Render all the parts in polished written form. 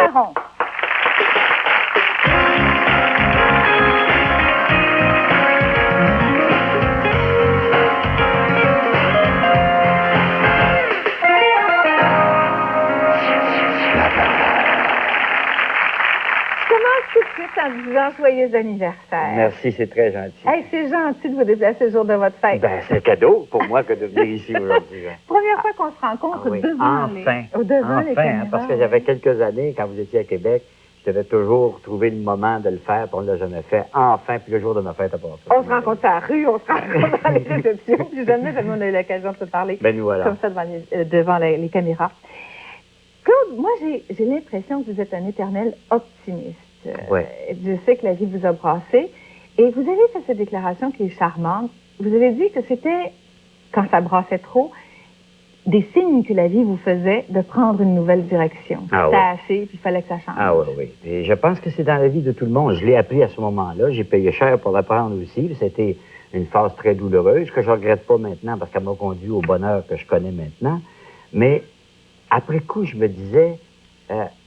Saron. En disant joyeux anniversaire. Merci, c'est très gentil. Hey, c'est gentil de vous déplacer le jour de votre fête. Ben, c'est un cadeau pour moi que de venir ici aujourd'hui. Première fois qu'on se rencontre devant les caméras. Parce que j'avais quelques années, quand vous étiez à Québec, je devais toujours trouver le moment de le faire, puis on ne l'a jamais fait. Enfin, puis le jour de ma fête, à part ça. On se rencontre à la rue, on se rencontre dans les réceptions, puis jamais on a eu l'occasion de se parler nous voilà. Comme ça devant les caméras. Claude, moi, j'ai l'impression que vous êtes un éternel optimiste. Ouais. Je sais que la vie vous a brassé. Et vous avez fait cette déclaration qui est charmante. Vous avez dit que c'était, quand ça brassait trop, des signes que la vie vous faisait de prendre une nouvelle direction. Ah, ça a haché, puis il fallait que ça change. Ah oui, oui. Et je pense que c'est dans la vie de tout le monde. Je l'ai appris à ce moment-là. J'ai payé cher pour l'apprendre aussi. C'était une phase très douloureuse que je ne regrette pas maintenant parce qu'elle m'a conduit au bonheur que je connais maintenant. Mais après coup, je me disais...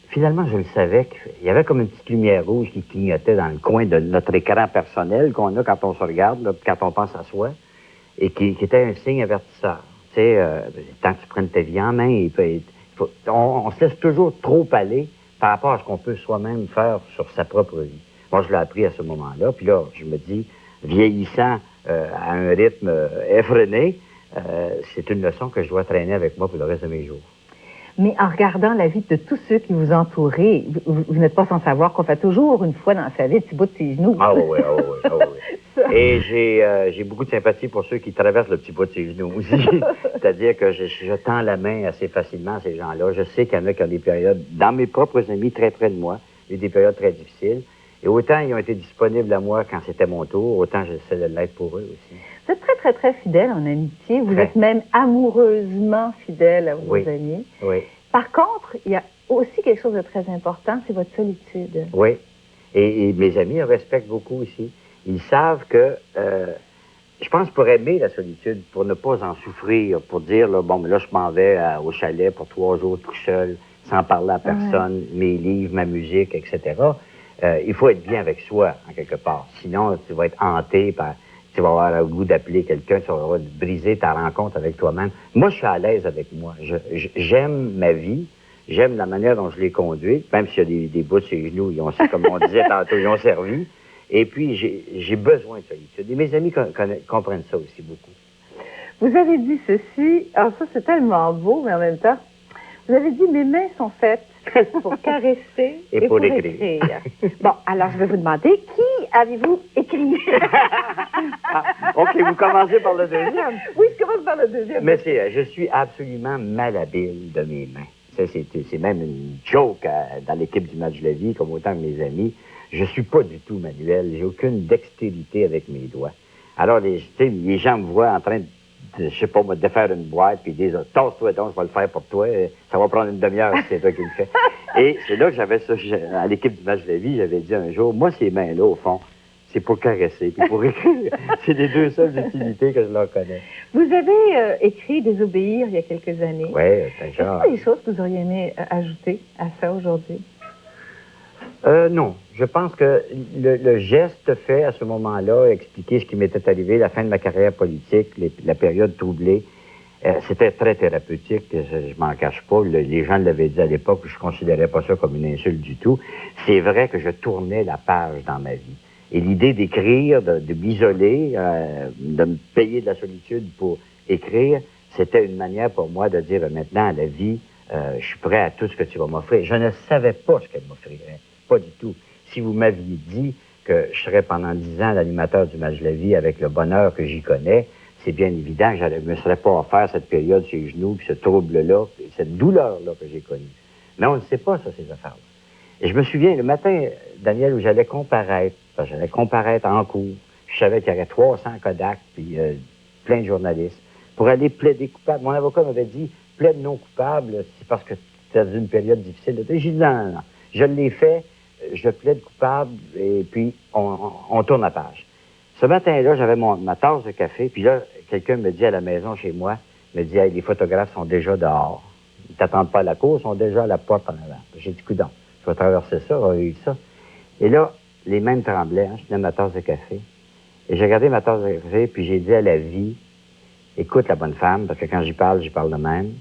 Finalement, je le savais qu'il y avait comme une petite lumière rouge qui clignotait dans le coin de notre écran personnel qu'on a quand on se regarde, là, quand on pense à soi, et qui était un signe avertisseur. Tu sais, tant que tu prennes ta vie en main, on se laisse toujours trop aller par rapport à ce qu'on peut soi-même faire sur sa propre vie. Moi, je l'ai appris à ce moment-là, puis là, je me dis, vieillissant à un rythme effréné, c'est une leçon que je dois traîner avec moi pour le reste de mes jours. Mais en regardant la vie de tous ceux qui vous entourent, vous n'êtes pas sans savoir qu'on fait toujours une fois dans sa vie un petit bout de ses genoux. Ah oui. Et j'ai beaucoup de sympathie pour ceux qui traversent le petit bout de ses genoux aussi. C'est-à-dire que je tends la main assez facilement à ces gens-là. Je sais qu'il y en a qui ont des périodes, dans mes propres amis, très près de moi, il y a des périodes très difficiles. Et autant ils ont été disponibles à moi quand c'était mon tour, autant j'essaie de l'être pour eux aussi. Vous êtes très, très, très fidèle en amitié. Vous êtes même amoureusement fidèle à vos amis. Oui. Par contre, il y a aussi quelque chose de très important, c'est votre solitude. Oui. Et mes amis le respectent beaucoup aussi. Ils savent que, je pense, pour aimer la solitude, pour ne pas en souffrir, pour dire, là, bon, mais là, je m'en vais au chalet pour 3 jours tout seul, sans parler à personne, mes livres, ma musique, etc., il faut être bien avec soi, en quelque part. Sinon, tu vas être hanté par... Tu vas avoir le goût d'appeler quelqu'un, tu vas avoir briser ta rencontre avec toi-même. Moi, je suis à l'aise avec moi. J'aime ma vie, j'aime la manière dont je l'ai conduite, même s'il y a des bouts de ses genoux, comme on disait tantôt, ils ont servi. Et puis, j'ai besoin de solitude. Et mes amis comprennent ça aussi beaucoup. Vous avez dit ceci, alors ça, c'est tellement beau, mais en même temps, vous avez dit, mes mains sont faites pour caresser et pour écrire. Bon, alors je vais vous demander, qui avez-vous écrit? OK, vous commencez par le deuxième. Oui, je commence par le deuxième. Mais je suis absolument malhabile de mes mains. C'est même une joke dans l'équipe du match de la vie, comme autant que mes amis. Je suis pas du tout manuel. J'ai aucune dextérité avec mes doigts. Alors, les gens me voient en train de, je sais pas, moi, de faire une boîte, puis ils disent, tasse-toi donc, je vais le faire pour toi. Ça va prendre une demi-heure si c'est toi qui le fais. Et c'est là que j'avais ça, à l'équipe du match de la vie, j'avais dit un jour, moi, ces mains-là, au fond, c'est pour caresser, puis pour écrire. C'est les deux seules utilités que je leur connais. Vous avez écrit Désobéir il y a quelques années. Oui, c'est genre. Est-ce qu'il y a des choses que vous auriez aimé ajouter à ça aujourd'hui? Non. Je pense que le geste fait à ce moment-là, expliquer ce qui m'était arrivé, la fin de ma carrière politique, la période troublée, c'était très thérapeutique, je m'en cache pas. Les gens l'avaient dit à l'époque, je considérais pas ça comme une insulte du tout. C'est vrai que je tournais la page dans ma vie. Et l'idée d'écrire, de m'isoler, de me payer de la solitude pour écrire, c'était une manière pour moi de dire, maintenant, à la vie, je suis prêt à tout ce que tu vas m'offrir. Je ne savais pas ce qu'elle m'offrirait, pas du tout. Si vous m'aviez dit que je serais pendant 10 ans l'animateur du match de la vie avec le bonheur que j'y connais, c'est bien évident que je ne me serais pas offert cette période sur les genoux, puis ce trouble-là, cette douleur-là que j'ai connue. Mais on ne sait pas, ça, ces affaires-là. Et je me souviens, le matin, Daniel, où j'allais comparaître en cours, je savais qu'il y avait 300 Kodak, puis plein de journalistes, pour aller plaider coupable. Mon avocat m'avait dit, plaide non coupable, c'est parce que tu as une période difficile. J'ai dit, non, je l'ai fait, je plaide coupable, et puis on tourne la page. Ce matin-là, j'avais ma tasse de café, puis là, quelqu'un me dit à la maison chez moi, me dit, hey, les photographes sont déjà dehors. Ils t'attendent pas à la cour, ils sont déjà à la porte en avant. J'ai dit, coudonc, Je vais traverser ça, on va vivre ça. Et là, les mains me tremblaient, hein, je tenais ma tasse de café. Et j'ai regardé ma tasse de café, puis j'ai dit à la vie, écoute la bonne femme, parce que quand j'y parle de même.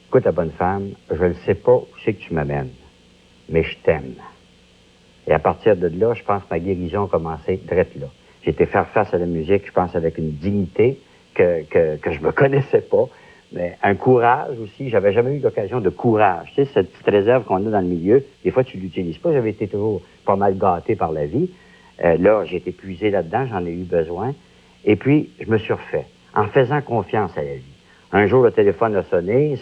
Écoute la bonne femme, je ne sais pas où c'est que tu m'amènes, mais je t'aime. Et à partir de là, je pense que ma guérison a commencé direct là. J'ai été faire face à la musique, je pense, avec une dignité que je me connaissais pas, mais un courage aussi. J'avais jamais eu l'occasion de courage. Tu sais, cette petite réserve qu'on a dans le milieu, des fois, tu l'utilises pas. J'avais été toujours pas mal gâté par la vie. Là, j'ai été puisé là-dedans, j'en ai eu besoin. Et puis, je me suis refait, en faisant confiance à la vie. Un jour, le téléphone a sonné.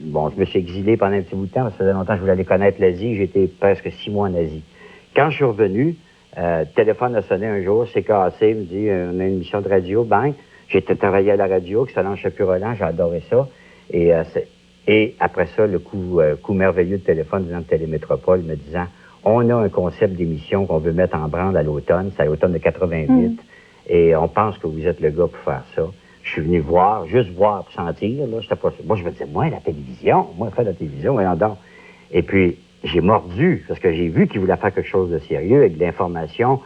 Bon, je me suis exilé pendant un petit bout de temps, parce que ça faisait longtemps que je voulais aller connaître l'Asie. J'ai été presque 6 mois en Asie. Quand je suis revenu, le téléphone a sonné un jour, c'est cassé, il me dit, on a une émission de radio, bang. J'ai travaillé à la radio, excellent Chapeau Roland, j'ai adoré ça. Et après ça, le coup merveilleux de téléphone venant de Télémétropole me disant, on a un concept d'émission qu'on veut mettre en branle à l'automne, c'est à l'automne de 88, et on pense que vous êtes le gars pour faire ça. Je suis venu voir, juste voir, pour sentir, là, j'étais pas... Moi, je me disais, moi, la télévision, faire la télévision, voyons donc. Et puis, j'ai mordu, parce que j'ai vu qu'il voulait faire quelque chose de sérieux, avec de l'information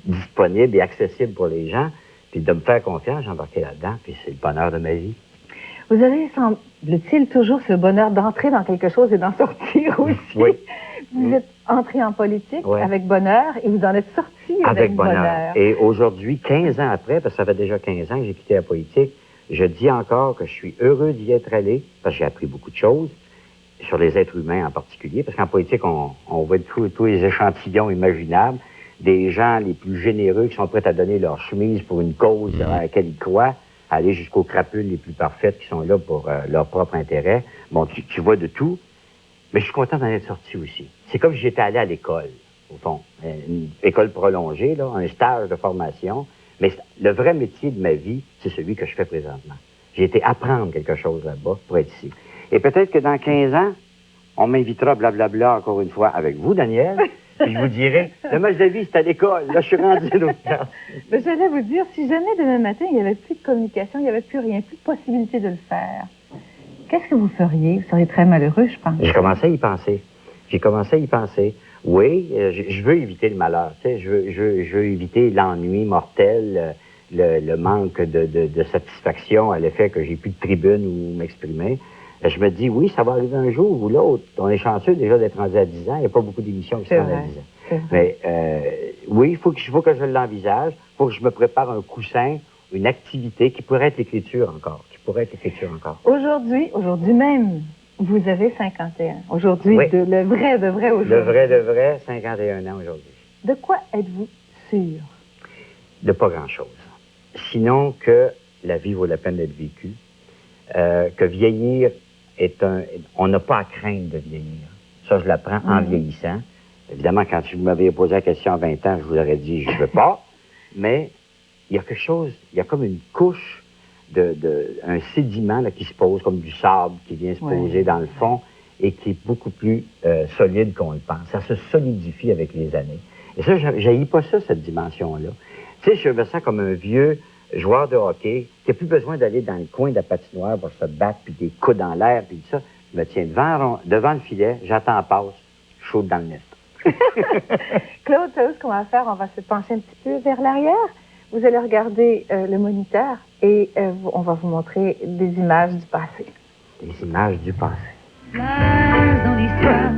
disponible et accessible pour les gens, puis de me faire confiance, j'ai embarqué là-dedans, puis c'est le bonheur de ma vie. Vous avez, semble-t-il, toujours ce bonheur d'entrer dans quelque chose et d'en sortir aussi. Oui. Vous êtes entré en politique avec bonheur et vous en êtes sorti avec bonheur. Et aujourd'hui, 15 ans après, parce que ça fait déjà 15 ans que j'ai quitté la politique, je dis encore que je suis heureux d'y être allé, parce que j'ai appris beaucoup de choses, sur les êtres humains en particulier, parce qu'en politique, on voit tous les échantillons imaginables, des gens les plus généreux qui sont prêts à donner leur chemise pour une cause à laquelle ils croient, aller jusqu'aux crapules les plus parfaites qui sont là pour leur propre intérêt. Bon, tu vois de tout, mais je suis content d'en être sorti aussi. C'est comme si j'étais allé à l'école, au fond, une école prolongée, là, un stage de formation, mais le vrai métier de ma vie, c'est celui que je fais présentement. J'ai été apprendre quelque chose là-bas pour être ici. Et peut-être que dans 15 ans, on m'invitera blablabla encore une fois avec vous, Daniel, puis je vous dirai, le match de vie, c'est à l'école. Là, je suis rendu à l'autre place. Mais j'allais vous dire, si jamais demain matin, il n'y avait plus de communication, il n'y avait plus rien, plus de possibilité de le faire, qu'est-ce que vous feriez? Vous seriez très malheureux, je pense. J'ai commencé à y penser. Oui, je veux éviter le malheur. Tu sais, je veux éviter l'ennui mortel, le manque de satisfaction à l'effet que j'ai plus de tribune où m'exprimer. Je me dis, oui, ça va arriver un jour ou l'autre. On est chanceux déjà d'être rendu à 10 ans. Il n'y a pas beaucoup d'émissions qui se rendent à 10 ans. Mais oui, il faut que je l'envisage. Il faut que je me prépare un coussin, une activité qui pourrait être l'écriture encore. Aujourd'hui même, vous avez 51. Aujourd'hui, oui. Le vrai aujourd'hui. Le vrai, 51 ans aujourd'hui. De quoi êtes-vous sûr? De pas grand-chose. Sinon que la vie vaut la peine d'être vécue, que vieillir on n'a pas à craindre de vieillir. Ça, je l'apprends en vieillissant. Évidemment, quand vous m'aviez posé la question à 20 ans, je vous aurais dit, je ne veux pas. Mais il y a quelque chose, il y a comme une couche un sédiment là, qui se pose, comme du sable qui vient se poser dans le fond et qui est beaucoup plus solide qu'on le pense. Ça se solidifie avec les années. Et ça, j'haïs pas ça, cette dimension-là. Tu sais, je me sens comme un vieux joueur de hockey qui n'a plus besoin d'aller dans le coin de la patinoire pour se battre, puis des coups dans l'air, puis tout ça. Je me tiens devant le filet, j'attends la passe, chaude dans le net. Claude, c'est ce qu'on va faire? On va se pencher un petit peu vers l'arrière. Vous allez regarder le moniteur et on va vous montrer des images du passé. Des images du passé. Place dans l'histoire,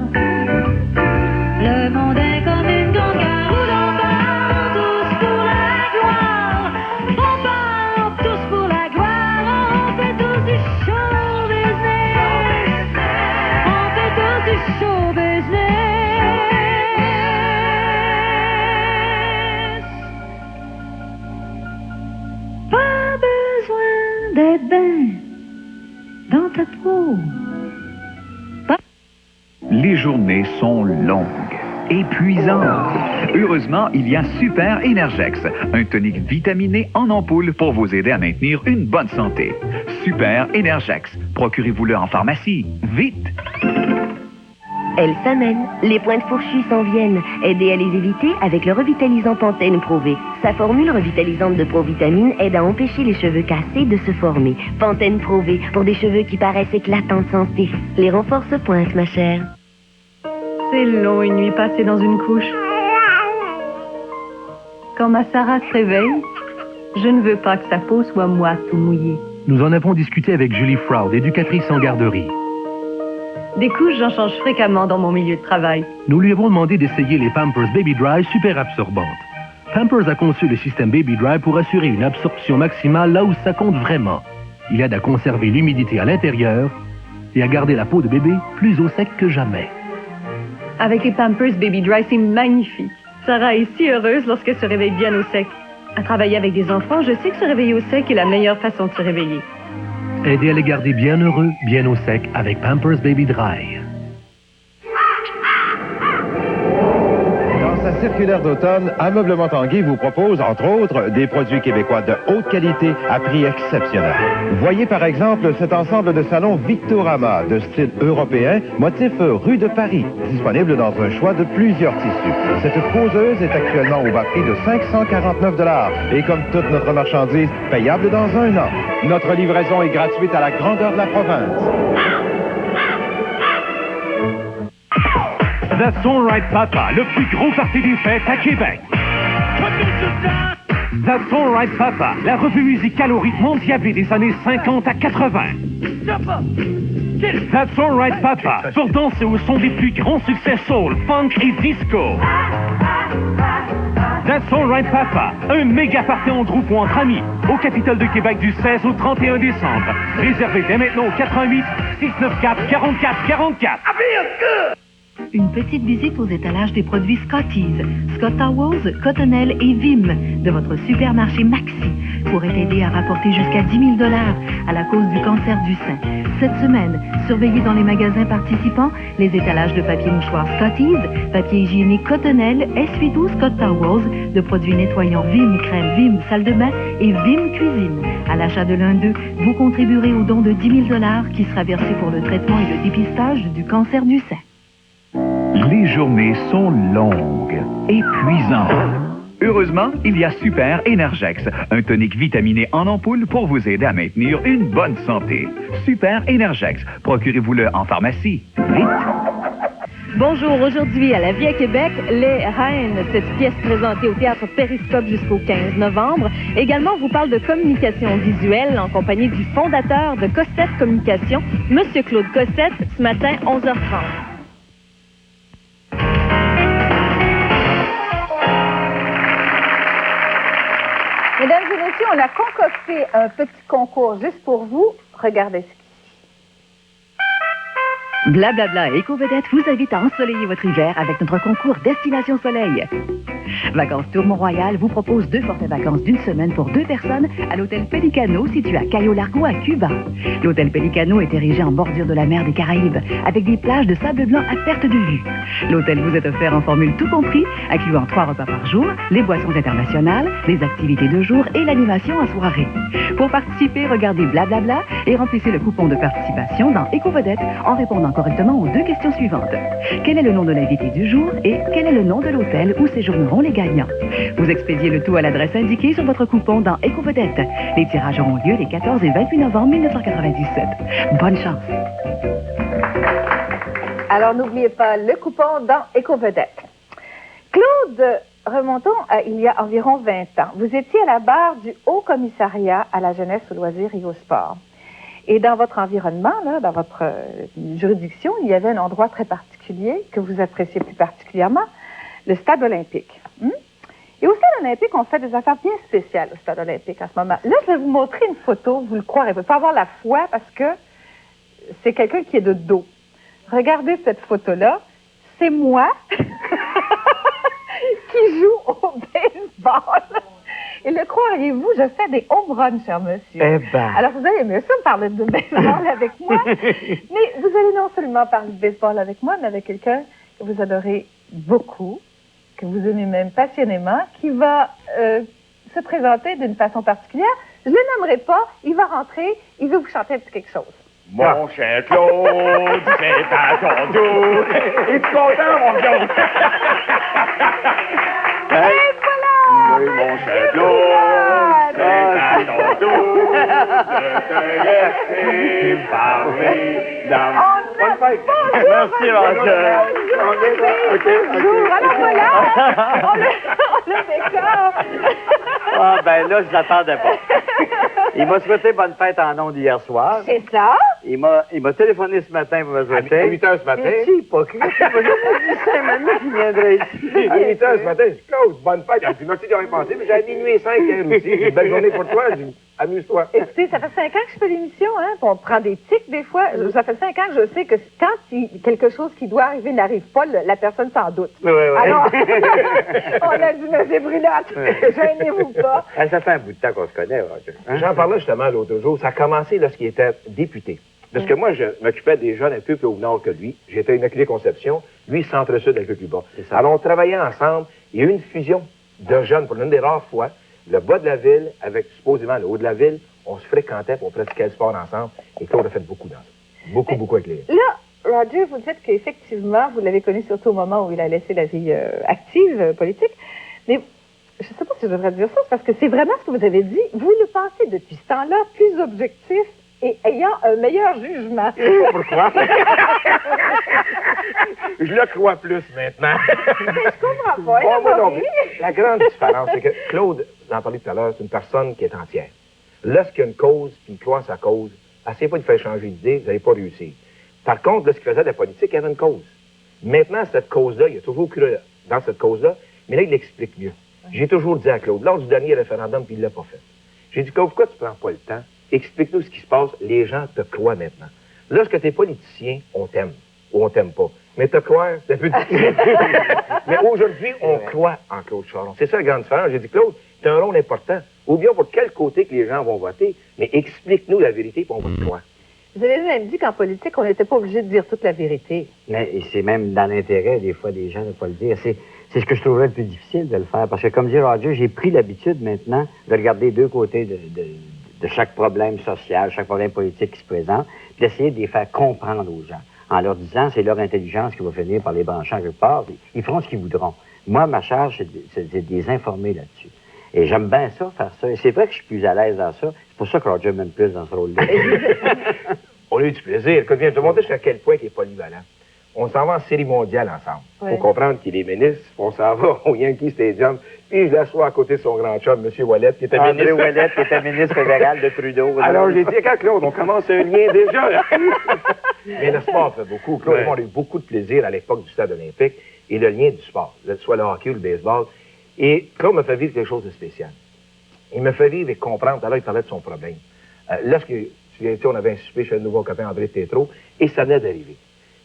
le monde est comme une grande gare où l'on part tous pour la gloire. On part tous pour la gloire, on fait tous du show business. On fait tous du show business. Pas besoin d'être bien dans ta peau. Les journées sont longues, épuisantes. Heureusement, il y a Super Energex, un tonique vitaminé en ampoule pour vous aider à maintenir une bonne santé. Super Energex, procurez-vous-le en pharmacie, vite! Elle s'amène. Les pointes fourchues s'en viennent. Aidez à les éviter avec le revitalisant Pantene Pro V. Sa formule revitalisante de provitamine aide à empêcher les cheveux cassés de se former. Pantene Pro V, pour des cheveux qui paraissent éclatants de santé. Les renforts se pointent, ma chère. c'est long une nuit passée dans une couche. Quand ma Sarah se réveille, je ne veux pas que sa peau soit moite ou mouillée. Nous en avons discuté avec Julie Froud, éducatrice en garderie. Des couches, j'en change fréquemment dans mon milieu de travail. Nous lui avons demandé d'essayer les Pampers Baby Dry super absorbantes. Pampers a conçu le système Baby Dry pour assurer une absorption maximale là où ça compte vraiment. Il aide à conserver l'humidité à l'intérieur et à garder la peau de bébé plus au sec que jamais. Avec les Pampers Baby Dry, c'est magnifique. Sarah est si heureuse lorsqu'elle se réveille bien au sec. À travailler avec des enfants, je sais que se réveiller au sec est la meilleure façon de se réveiller. Aidez à les garder bien heureux, bien au sec avec Pampers Baby Dry. Dans sa circulaire d'automne, Ameublement Tanguy vous propose, entre autres, des produits québécois de haute qualité à prix exceptionnel. Voyez par exemple cet ensemble de salons Victorama de style européen, motif rue de Paris, disponible dans un choix de plusieurs tissus. Cette poseuse est actuellement au bas prix de 549 $ et comme toute notre marchandise, payable dans 1 an. Notre livraison est gratuite à la grandeur de la province. That's All Right Papa, le plus gros party des fêtes à Québec. That's All Right Papa, la revue musicale au rythme endiablé des années 50 à 80. That's All Right Papa, pour danser au son des plus grands succès soul, funk et disco. That's All Right Papa, un méga party en groupe ou entre amis, au Capitole de Québec du 16 au 31 décembre. Réservé dès maintenant au 88 694 44 44. Une petite visite aux étalages des produits Scotties, Scott Towels, Cottonelle et Vim de votre supermarché Maxi pourrait aider à rapporter jusqu'à 10 000 $ à la cause du cancer du sein. Cette semaine, surveillez dans les magasins participants les étalages de papier mouchoir Scotties, papier hygiénique Cottonelle, essuie-tout Scott Towels, de produits nettoyants Vim crème, Vim salle de bain et Vim cuisine. À l'achat de l'un d'eux, vous contribuerez au don de 10 000 $ qui sera versé pour le traitement et le dépistage du cancer du sein. Les journées sont longues, épuisantes. Heureusement, il y a Super Energex, un tonique vitaminé en ampoule pour vous aider à maintenir une bonne santé. Super Energex, procurez-vous-le en pharmacie. Vite! Bonjour, aujourd'hui à la Vie à Québec, Les Reines, cette pièce présentée au Théâtre Périscope jusqu'au 15 novembre. Également, on vous parle de communication visuelle en compagnie du fondateur de Cossette Communication, Monsieur Claude Cossette, ce matin, 11h30. Mesdames et messieurs, on a concocté un petit concours juste pour vous. Regardez ce Blablabla Éco-Vedette vous invite à ensoleiller votre hiver avec notre concours Destination Soleil. Vacances Tour Mont-Royal vous propose 2 forfaits vacances d'1 semaine pour 2 personnes à l'hôtel Pelicano situé à Cayo Largo à Cuba. L'hôtel Pelicano est érigé en bordure de la mer des Caraïbes avec des plages de sable blanc à perte de vue. L'hôtel vous est offert en formule tout compris, incluant 3 repas par jour, les boissons internationales, les activités de jour et l'animation en soirée. Pour participer, regardez Blablabla et remplissez le coupon de participation dans Éco-Vedette en répondant correctement aux 2 questions suivantes. Quel est le nom de l'invité du jour et quel est le nom de l'hôtel où séjourneront les gagnants? Vous expédiez le tout à l'adresse indiquée sur votre coupon dans Éco-Vedette. Les tirages auront lieu les 14 et 28 novembre 1997. Bonne chance! Alors, n'oubliez pas le coupon dans Éco-Vedette. Claude, remontons à il y a environ 20 ans. Vous étiez à la barre du Haut Commissariat à la jeunesse, aux loisirs et au sport. Et dans votre environnement, là, dans votre juridiction, il y avait un endroit très particulier que vous appréciez plus particulièrement, le stade olympique. Et au stade olympique, on fait des affaires bien spéciales au stade olympique en ce moment. Là, je vais vous montrer une photo, vous le croirez. Il ne faut pas avoir la foi parce que c'est quelqu'un qui est de dos. Regardez cette photo-là. C'est moi qui joue au baseball. Et le croiriez-vous, je fais des home runs, cher monsieur. Eh ben. Alors, vous allez aimer ça, parler de baseball avec moi. Mais vous allez non seulement parler de baseball avec moi, mais avec quelqu'un que vous adorez beaucoup, que vous aimez même passionnément, qui va se présenter d'une façon particulière. Je ne le nommerai pas, il va rentrer, il veut vous chanter un petit quelque chose. Mon cher Claude, c'est à ton tour. Es-tu content, mon Claude? Et voilà! Oui, mon cher Claude, c'est à ton tour de te laisser parler dans... On ne fête. Merci, Roger. Bonjour, alors voilà, on le décor. Ah, ben là, je l'attendais pas. Il m'a souhaité bonne fête en ondes hier soir. C'est ça? Il m'a téléphoné ce matin pour me souhaiter. À 8 h ce matin. C'est hypocrite. Il m'a dit 5 minutes qu'il viendrait ici. À 8 h ce matin, je dis, Claude, bonne fête. Elle dit, merci d'y avoir pensé, mais j'ai à minuit 5 hier aussi. J'ai une belle journée pour toi. Je dis, amuse-toi. Écoutez, ça fait 5 ans que je fais l'émission, hein, puis on prend des tics des fois. Ça fait 5 ans que je sais que quand quelque chose qui doit arriver n'arrive pas, la personne s'en doute. Oui. Alors, on a dit, mais c'est brûlante, gênez-vous pas. Ça fait un bout de temps qu'on se connaît, Roger. Hein? J'en parlais justement l'autre jour. Ça a commencé lorsqu'il était député. Parce que moi, je m'occupais des jeunes un peu plus au nord que lui. J'étais Immaculée Conception, lui, centre-sud, un peu plus bas. Alors, on travaillait ensemble. Il y a eu une fusion de jeunes pour l'une des rares fois. Le bas de la ville avec supposément le haut de la ville, on se fréquentait, puis on pratiquait le sport ensemble. Et Claude a fait beaucoup dans ça. Beaucoup avec les... Là, Roger, vous dites qu'effectivement, vous l'avez connu surtout au moment où il a laissé la vie active, politique. Mais je ne sais pas si je devrais dire ça, parce que c'est vraiment ce que vous avez dit. Vous le pensez depuis ce temps-là plus objectif et ayant un meilleur jugement. Pourquoi? Je le crois plus maintenant. Mais je comprends pas. Oh, moi non plus. La grande différence, c'est que Claude, j'en parlais tout à l'heure, c'est une personne qui est entière. Lorsqu'il y a une cause, puis il croit en sa cause, essayez pas de faire changer d'idée, vous n'allez pas réussir. Par contre, lorsqu'il faisait de la politique, il y avait une cause. Maintenant, cette cause-là, il a toujours cru dans cette cause-là, mais là, il l'explique mieux. J'ai toujours dit à Claude, lors du dernier référendum, puis il ne l'a pas fait. J'ai dit, Claude, pourquoi tu ne prends pas le temps? Explique-nous ce qui se passe. Les gens te croient maintenant. Lorsque tu es politicien, on t'aime ou on t'aime pas. Mais te croire, c'est un peu difficile. Mais aujourd'hui, on croit en Claude Charron. C'est ça la grande différence. J'ai dit, Claude, tu as un rôle important. Ou bien pour quel côté que les gens vont voter, mais explique-nous la vérité, puis on va te croire. Vous avez même dit qu'en politique, on n'était pas obligé de dire toute la vérité. Mais c'est même dans l'intérêt, des fois, des gens de ne pas le dire. C'est ce que je trouverais le plus difficile de le faire. Parce que, comme dit Roger, j'ai pris l'habitude maintenant de regarder deux côtés de chaque problème social, chaque problème politique qui se présente, puis d'essayer de les faire comprendre aux gens. En leur disant, c'est leur intelligence qui va finir par les brancher en quelque part. Ils feront ce qu'ils voudront. Moi, ma charge, c'est de les informer là-dessus. Et j'aime bien ça, faire ça. Et c'est vrai que je suis plus à l'aise dans ça. C'est pour ça que Roger m'aime plus dans ce rôle-là. On a eu du plaisir. Écoute, viens, je te montrer jusqu'à quel point il est polyvalent. On s'en va en série mondiale ensemble. Il faut comprendre qu'il est ministre. On s'en va au Yankee Stadium. Puis je l'assois à côté de son grand chum, M. Ouellet, qui était ministre. André Ouellet, qui était ministre fédéral de Trudeau. Alors, j'ai dit, quand Claude, on commence un lien déjà, là. Mais le sport fait beaucoup. Claude et moi, on a eu beaucoup de plaisir à l'époque du stade olympique. Et le lien du sport, soit le hockey ou le baseball. Et Claude m'a fait vivre quelque chose de spécial. Il m'a fait vivre et comprendre. Alors, il parlait de son problème. Lorsque on avait un souper chez le nouveau copain André Tétrault, et ça venait d'arriver.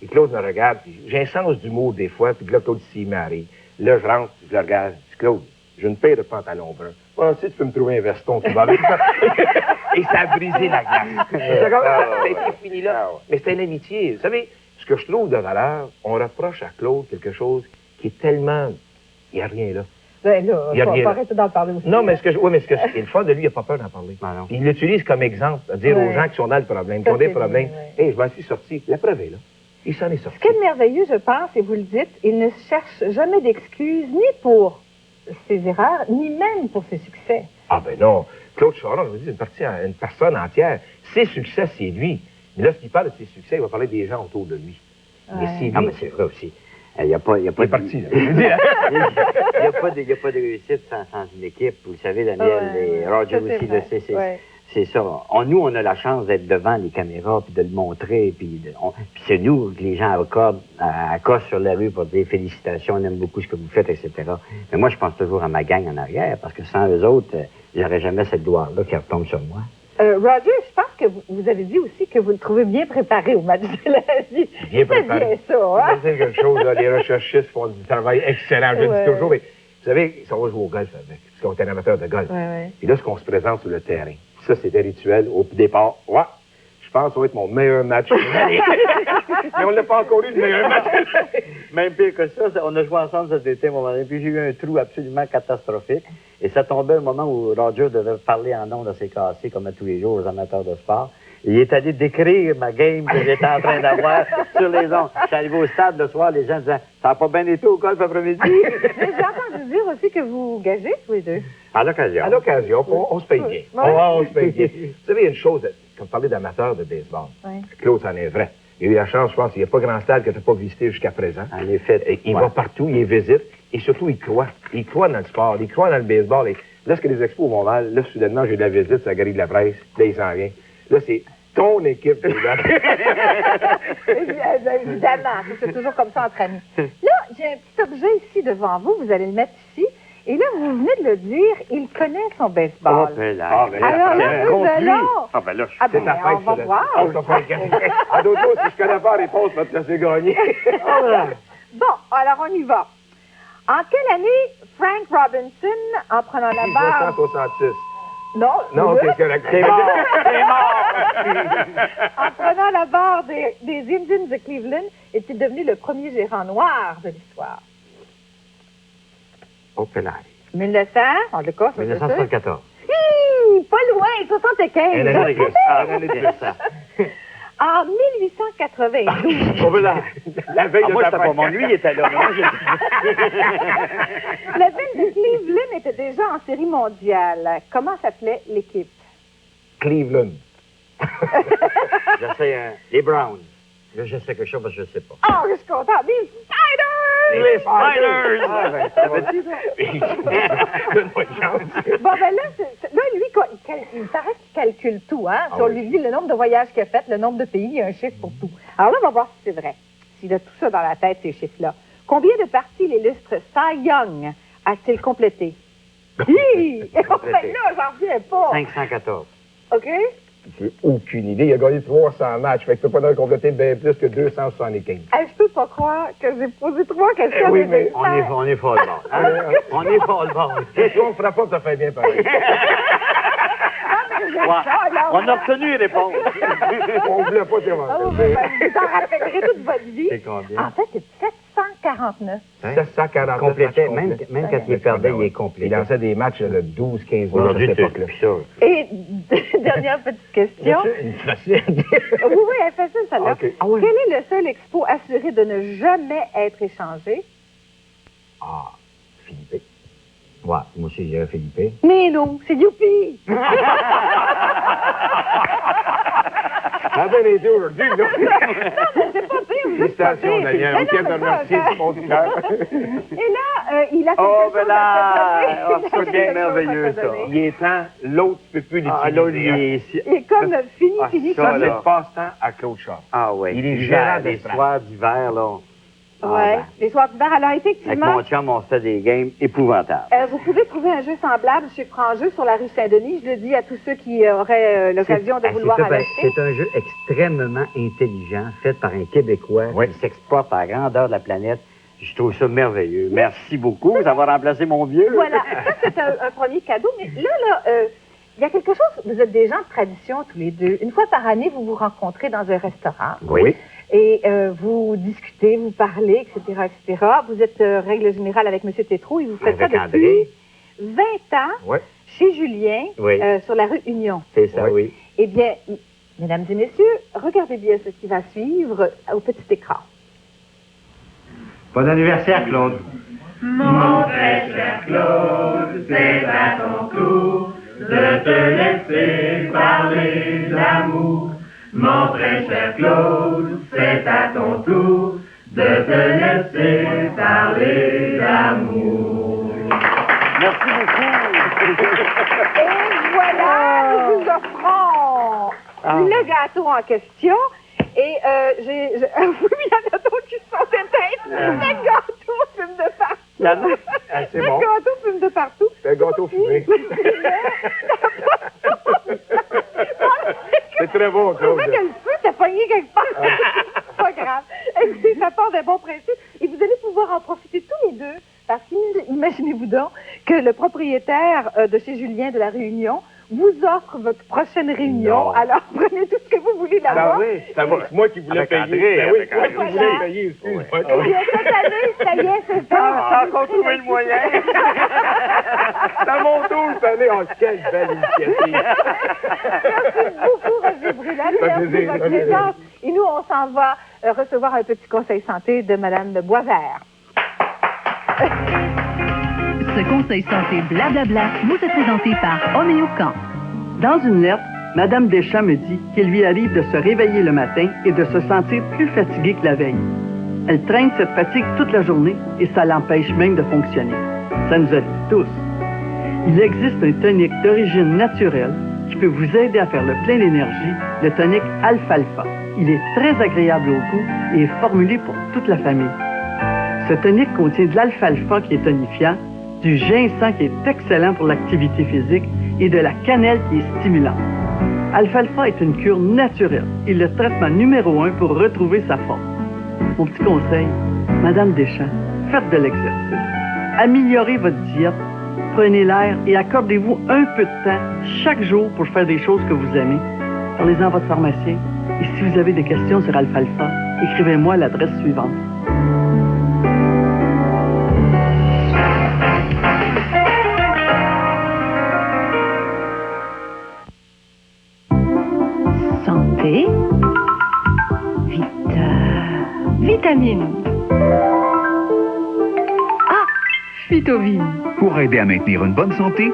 Et Claude me regarde, puis j'ai un sens d'humour des fois, puis là, Claude s'y m'arrive. Là, je rentre, puis je le regarde. Je dis, Claude, j'ai une paire de pantalons bruns. Ensuite, tu peux me trouver un veston, tu vas avec ça. Et ça a brisé la glace. Ça a été fini là. Mais c'était une amitié. Vous savez, ce que je trouve de valeur, on reproche à Claude quelque chose qui est tellement... Il n'y a rien là. Ben là, il faut pas arrêter d'en parler aussi. Non, mais ce qui est le fun de lui, il n'a pas peur d'en parler. Il l'utilise comme exemple, à dire aux gens qui sont dans le problème, qui ont des problèmes. Hé, je m'en suis sorti. La preuve est là. Il s'en est sorti. Ce qui est merveilleux, je pense, et vous le dites, il ne cherche jamais d'excuses, ni pour ses erreurs, ni même pour ses succès. Ah ben non. Claude Charron, je vous dis, une personne entière. Ses succès, c'est lui. Mais lorsqu'il parle de ses succès, il va parler des gens autour de lui. Mais c'est lui. Non, mais c'est vrai aussi. Il n'y a pas de réussite sans une équipe. Vous savez, Daniel et Roger aussi le sait. C'est ça. Nous, on a la chance d'être devant les caméras, puis de le montrer, puis c'est nous que les gens accostent sur la rue pour dire félicitations, on aime beaucoup ce que vous faites, etc. Mais moi, je pense toujours à ma gang en arrière, parce que sans eux autres, j'aurais jamais cette gloire-là qui retombe sur moi. Roger, je pense que vous avez dit aussi que vous le trouvez bien préparé au match de la vie. Bien préparé. C'est bien ça, hein? C'est quelque chose, là, les recherchistes font du travail excellent. Je le dis toujours, mais vous savez, on va jouer au golf avec, parce qu'on est un amateur de golf. Et là, ce qu'on se présente sur le terrain, ça, c'est des rituels au départ. Ouais, je pense que ça va être mon meilleur match. Mais on n'a pas encore eu le meilleur match. Même pire que ça, on a joué ensemble cet été, à un moment donné, puis j'ai eu un trou absolument catastrophique. Et ça tombait au moment où Roger devait parler en ondes à ses cassés, comme à tous les jours, aux amateurs de sport. Et il est allé décrire ma game que j'étais en train d'avoir sur les ondes. Je suis arrivé au stade le soir, les gens disaient « Ça n'a pas bien été au golf après-midi? » Mais j'ai entendu dire aussi que vous gagez tous les deux. À l'occasion. À l'occasion, on se paye bien. On se paye bien. Vous savez, il y a une chose, comme parler d'amateur de baseball. Claude, c'en est vrai. Il a eu la chance, je pense, il n'y a pas grand stade que tu n'as pas visité jusqu'à présent. En effet. Il va partout, il les visite, et surtout, il croit. Il croit dans le sport, il croit dans le baseball. Et là, ce que les expos vont mal, là, soudainement, j'ai de la visite, ça grille de la presse, là, il s'en vient. Là, c'est ton équipe, Évidemment, c'est toujours comme ça entre amis. Là, j'ai un petit objet ici devant vous, vous allez le mettre ici. Et là, vous venez de le dire, il connaît son baseball. Alors là, nous allons... Ah, ben là, c'est ta fête, on va voir. À d'autres choses, si je connais pas la réponse, je vais te laisser gagner. Bon, alors on y va. En quelle année Frank Robinson, en prenant la barre... 1966. Non, ok, c'est correct. C'est mort. En prenant la barre des Indians de Cleveland, était devenu le premier gérant noir de l'histoire. Au Pelari. 1900, en tout cas, 1974. Pas loin, 75. Une année de ça. En 1892. La veille de moi, ta c'était pas mon lui, il était là. La ville de Cleveland était déjà en série mondiale. Comment s'appelait l'équipe? Cleveland. Je sais, les Browns. Là, je sais quelque chose, parce que je ne sais pas. Oh, je suis content. Les Spiders! Les Spiders! Donne-moi une chance. Bon, ben là, lui, il paraît qu'il calcule tout, hein? Si on lui dit le nombre de voyages qu'il a fait, le nombre de pays, il y a un chiffre pour tout. Alors là, on va voir si c'est vrai. S'il a tout ça dans la tête, ces chiffres-là. Combien de parties l'illustre Cy Young a-t-il complété? Hi! Ben là, j'en reviens pas. 514. OK? J'ai aucune idée. Il a gagné 300 matchs. Fait que tu peux pas donner compléter bien plus que 275. Je peux pas croire que j'ai posé 3 questions. Oui, mais on est pas le bord. On est pas le bord. Si on ne fera pas, ça fait bien pareil. On a obtenu les réponses. On ne voulait pas dire. Vous en rappellerez toute votre vie. C'est combien? En fait, c'est 749. 749. Complété, même quand il perdait, il est complet. Il lançait des matchs de 12-15 mois à Aujourd'hui, cette époque-là. Et dernière petite question. Une facile. Oui, elle est facile, celle-là. Okay. Quel est le seul expo assuré de ne jamais être échangé? Ah, Philippe. Ouais, moi aussi, je dirais Philippe. Mais non, c'est Youpi! Ça a bien été aujourd'hui, là. Non, mais c'est pas pire, vous êtes pas Félicitations, pire. Daniel. On tient à te remercier, mon cœur. Et là, il a quelque chose à te donner. C'est bien merveilleux, ça. Il est temps, l'autre, tu peux plus l'utiliser. Ah, l'autre, il est ici. Il est comme fini. Ça, c'est le passe-temps à Claude Charles. Ah, oui. Il est gérant des des soirs d'hiver, là. Oui, les soirs d'hiver. Alors, Avec effectivement, mon chum, on se fait des games épouvantables. vous pouvez trouver un jeu semblable chez Franjeu sur la rue Saint-Denis. Je le dis à tous ceux qui auraient l'occasion de vouloir en acheter. C'est un jeu extrêmement intelligent, fait par un Québécois qui s'exporte à la grandeur de la planète. Je trouve ça merveilleux. Merci beaucoup d'avoir remplacé mon vieux. Voilà, ça, c'est un premier cadeau. Mais là, il y a quelque chose, vous êtes des gens de tradition tous les deux. Une fois par année, vous vous rencontrez dans un restaurant. Oui. Et vous discutez, vous parlez, etc., etc. Vous êtes, règle générale, avec M. Tétrault et vous faites Avec ça depuis 20 ans chez Julien, sur la rue Union. C'est ça, oui. Eh bien, mesdames et messieurs, regardez bien ce qui va suivre au petit écran. Bon anniversaire, Claude. Mon très cher Claude, c'est à ton tour de te laisser parler d'amour. Mon très cher Claude, c'est à ton tour de te laisser parler d'amour. Merci beaucoup. Et voilà, nous vous offrons le gâteau en question. Et oui, il y en a d'autres qui se sont éteintes. Le gâteau fume de partout. C'est Le bon. gâteau fume de partout. C'est un gâteau fumé. C'est très bon, C'est Claude. vrai que le feu t'a pogné quelque part. C'est pas grave. Écoutez, ça part d'un bon principe. Et vous allez pouvoir en profiter tous les deux. Parce qu'imaginez-vous donc que le propriétaire de chez Julien de la Réunion vous offre votre prochaine réunion. Non. Alors, prenez tout ce que vous voulez là-bas. Ah oui, c'est moi qui voulais Avec payer. André, Ben oui, avec c'est moi qui André. voulais payer, excuse-moi. Eh bien, cette année, ça y est, c'est fait. T'as encore trouvé le moyen. C'est à mon tour cette année. Oh, quelle belle initiative. Merci beaucoup, Roger Brulat. Ça fait Merci de plaisir, votre ça fait plaisir. présence. Et nous, on s'en va recevoir un petit conseil santé de Mme Boisvert. Ce conseil santé blablabla vous est présenté par Homéocan. Dans une lettre, Madame Deschamps me dit qu'il lui arrive de se réveiller le matin et de se sentir plus fatiguée que la veille. Elle traîne cette fatigue toute la journée et ça l'empêche même de fonctionner. Ça nous arrive tous. Il existe un tonique d'origine naturelle qui peut vous aider à faire le plein d'énergie, le tonique Alfalfa. Il est très agréable au goût et est formulé pour toute la famille. Ce tonique contient de l'alfalfa qui est tonifiant, du ginseng qui est excellent pour l'activité physique et de la cannelle qui est stimulante. Alfalfa est une cure naturelle et le traitement numéro 1 pour retrouver sa forme. Mon petit conseil, Madame Deschamps, faites de l'exercice. Améliorez votre diète, prenez l'air et accordez-vous un peu de temps chaque jour pour faire des choses que vous aimez. Parlez-en à votre pharmacien et si vous avez des questions sur Alfalfa, écrivez-moi à l'adresse suivante. Santé. Vitamine. Ah, Phytovim. Pour aider à maintenir une bonne santé,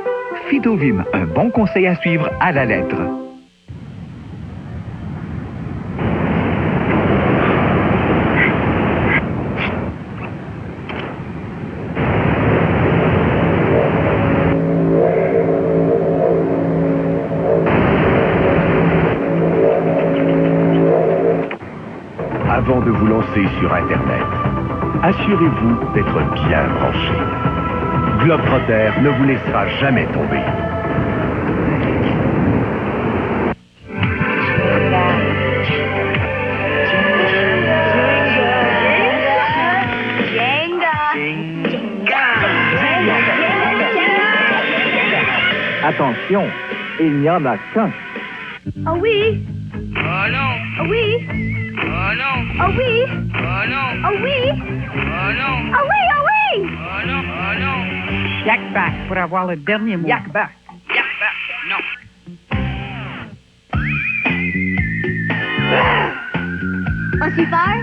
Phytovim, un bon conseil à suivre à la lettre. Avant de vous lancer sur Internet, assurez-vous d'être bien branché. Globetrotter ne vous laissera jamais tomber. Attention, il n'y en a qu'un. Oh oui! Oh non! Oh oui! Oh non! Oh oui! Oh non! Oh oui! Oh non! Oh oui! Oh oui! Oh non! Oh non! Yak back pour avoir le dernier mot. Yak back! Yak back! Non! Aussi fort?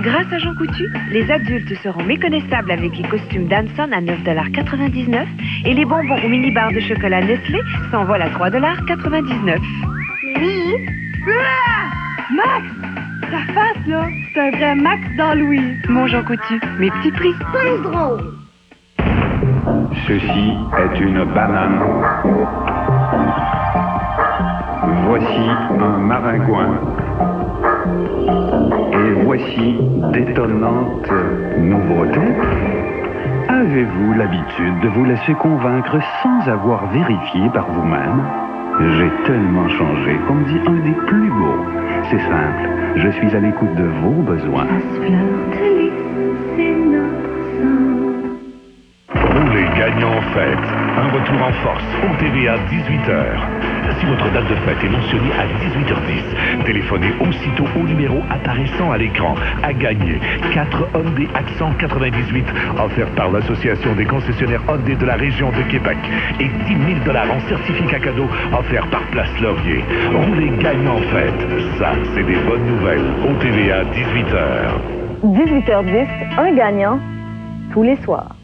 Grâce à Jean Coutu, les adultes seront méconnaissables avec les costumes d'Hanson à 9,99 $ et les bonbons aux mini-barres de chocolat Nestlé s'envolent à 3,99 $. Oui! Max! Ta face, là, c'est un vrai Max dans Louis. Mon Jean Coutu, mes petits prix. Pas drôle! Ceci est une banane. Voici un maringouin. Et voici d'étonnantes nouveautés. Avez-vous l'habitude de vous laisser convaincre sans avoir vérifié par vous-même? J'ai tellement changé qu'on me dit un des plus beaux. C'est simple, je suis à l'écoute de vos besoins. Roulez gagnant en fête. Un retour en force au TVA 18h. Si votre date de fête est mentionnée à 18h10, téléphonez aussitôt au numéro apparaissant à l'écran. À gagner 4 Hyundai Accent 98 offerts par l'Association des concessionnaires Hyundai de la région de Québec et 10 000 $ en certificat cadeau offerts par Place Laurier. Roulez gagnant en fête. Ça, c'est des bonnes nouvelles au TVA 18h. 18h10, un gagnant tous les soirs.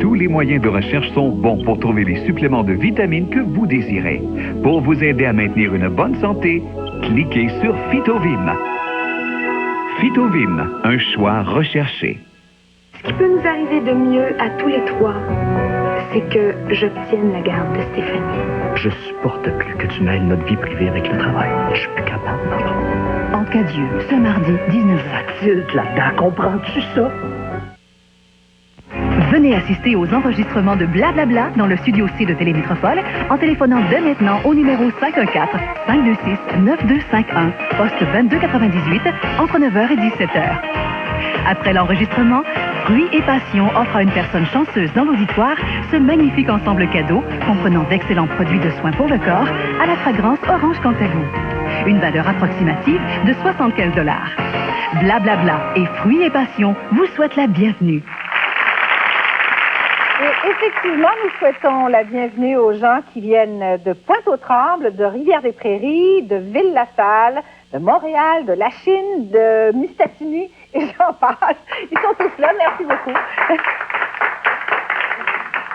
Tous les moyens de recherche sont bons pour trouver les suppléments de vitamines que vous désirez. Pour vous aider à maintenir une bonne santé, cliquez sur Phytovim. Phytovim, un choix recherché. Ce qui peut nous arriver de mieux à tous les trois, c'est que j'obtienne la garde de Stéphanie. Je supporte plus que tu mêles notre vie privée avec le travail. Je suis plus capable. En cas Dieu, ce mardi, 19h. Ça tilte là-dedans, comprends-tu ça? Venez assister aux enregistrements de Blablabla dans le studio C de Télémétropole en téléphonant dès maintenant au numéro 514-526-9251, poste 2298, entre 9h et 17h. Après l'enregistrement, Fruits et Passion offre à une personne chanceuse dans l'auditoire ce magnifique ensemble cadeau comprenant d'excellents produits de soins pour le corps à la fragrance Orange Cantaloupe. Une valeur approximative de 75 $. Blablabla et Fruits et Passion vous souhaitent la bienvenue. Et effectivement, nous souhaitons la bienvenue aux gens qui viennent de Pointe-aux-Trembles, de Rivière-des-Prairies, de Ville-la-Salle, de Montréal, de la Chine, de Mistassini Et j'en passe. Ils sont tous là. Merci beaucoup.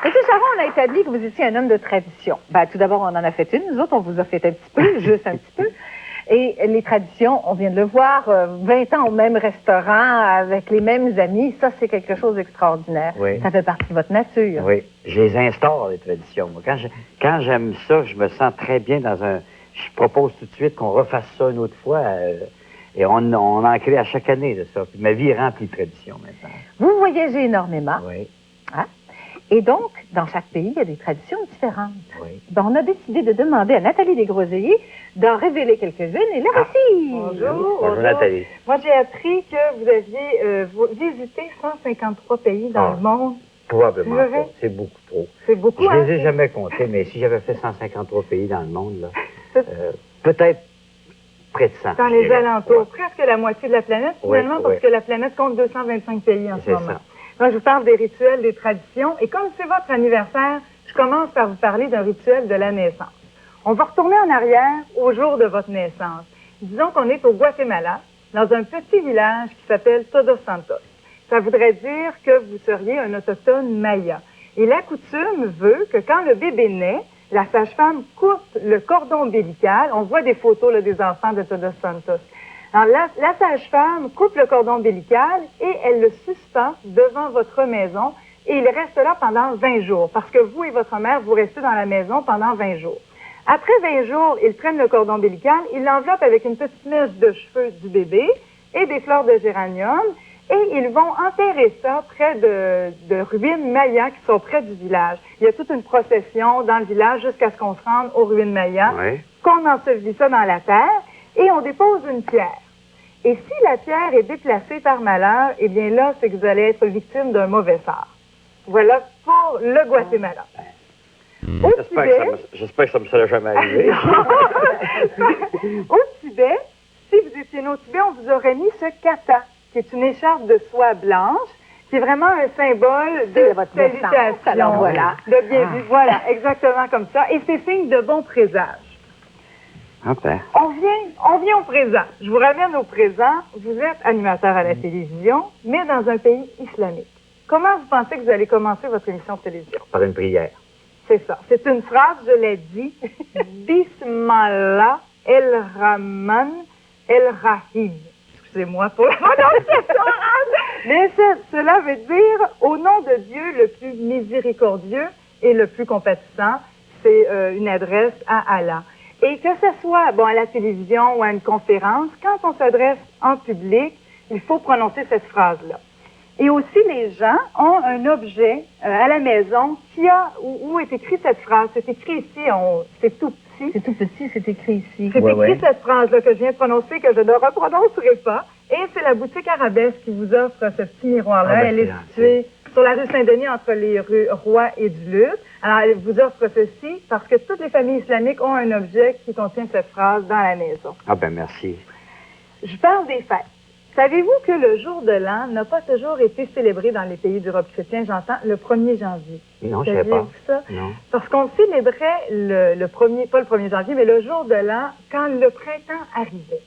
Monsieur Charon, on a établi que vous étiez un homme de tradition. Ben, tout d'abord, on en a fait une. Nous autres, on vous a fait un petit peu, juste un petit peu. Et les traditions, on vient de le voir, 20 ans au même restaurant, avec les mêmes amis, ça, c'est quelque chose d'extraordinaire. Oui. Ça fait partie de votre nature. Oui, je les instaure, les traditions. Moi, quand j'aime ça, je me sens très bien dans un... Je propose tout de suite qu'on refasse ça une autre fois. Et on en crée à chaque année de ça. Puis ma vie est remplie de traditions maintenant. Vous voyagez énormément. Oui. Hein? Et donc, dans chaque pays, il y a des traditions différentes. Oui. Ben, on a décidé de demander à Nathalie Desgroseilliers d'en révéler quelques-unes. Et là, voici! Bonjour. Bonjour, Nathalie. Moi, j'ai appris que vous aviez visité 153 pays dans le monde. Probablement C'est vrai? pas. C'est beaucoup trop. C'est beaucoup, Je hein? les ai jamais comptés, mais si j'avais fait 153 pays dans le monde, là, peut-être près de 100. Dans je les dirais. alentours, presque la moitié de la planète, finalement, Oui, parce oui. que la planète compte 225 pays en ce C'est moment. ça. Moi, je vous parle des rituels, des traditions. Et comme c'est votre anniversaire, je commence par vous parler d'un rituel de la naissance. On va retourner en arrière au jour de votre naissance. Disons qu'on est au Guatemala, dans un petit village qui s'appelle Todos Santos. Ça voudrait dire que vous seriez un autochtone maya. Et la coutume veut que quand le bébé naît, la sage-femme coupe le cordon ombilical. On voit des photos là, des enfants de Todos Santos. Alors, la sage-femme coupe le cordon ombilical et elle le suspend devant votre maison et il reste là pendant 20 jours parce que vous et votre mère, vous restez dans la maison pendant 20 jours. Après 20 jours, ils prennent le cordon ombilical, ils l'enveloppent avec une petite mèche de cheveux du bébé et des fleurs de géranium et ils vont enterrer ça près de ruines mayas qui sont près du village. Il y a toute une procession dans le village jusqu'à ce qu'on se rende aux ruines mayas, qu'on ensevelit ça dans la terre et on dépose une pierre. Et si la pierre est déplacée par malheur, eh bien là, c'est que vous allez être victime d'un mauvais sort. Voilà pour le Guatemala. Au J'espère que ça me serait jamais arrivé. Au Tibet, si vous étiez né au Tibet, on vous aurait mis ce kata, qui est une écharpe de soie blanche, qui est vraiment un symbole de votre salutation, naissance. Alors voilà. de bienvenue. Voilà, exactement comme ça. Et c'est signe de bon présage. Ah ben. On vient au présent. Je vous ramène au présent. Vous êtes animateur à la télévision, mais dans un pays islamique. Comment vous pensez que vous allez commencer votre émission de télévision? Par une prière. C'est ça. C'est une phrase, je l'ai dit. Bismillah el-Rahman el-Rahim. Excusez-moi pour la prononciation. Mais cela veut dire au nom de Dieu le plus miséricordieux et le plus compatissant. C'est une adresse à Allah. Et que ce soit à la télévision ou à une conférence, quand on s'adresse en public, il faut prononcer cette phrase-là. Et aussi, les gens ont un objet à la maison où est écrit cette phrase. C'est écrit ici, c'est tout petit. C'est tout petit, c'est écrit ici. C'est écrit cette phrase-là que je viens de prononcer, que je ne reprononcerai pas. Et c'est la boutique Arabesque qui vous offre ce petit miroir-là. Elle est située sur la rue Saint-Denis, entre les rues Roy et du Luth. Alors, elle vous offre ceci parce que toutes les familles islamiques ont un objet qui contient cette phrase dans la maison. Ah ben merci. Je parle des fêtes. Savez-vous que le jour de l'an n'a pas toujours été célébré dans les pays d'Europe chrétienne, j'entends, le 1er janvier? Non, je ne sais pas. Ça? Non. Parce qu'on célébrait le 1er, pas le 1er janvier, mais le jour de l'an, quand le printemps arrivait.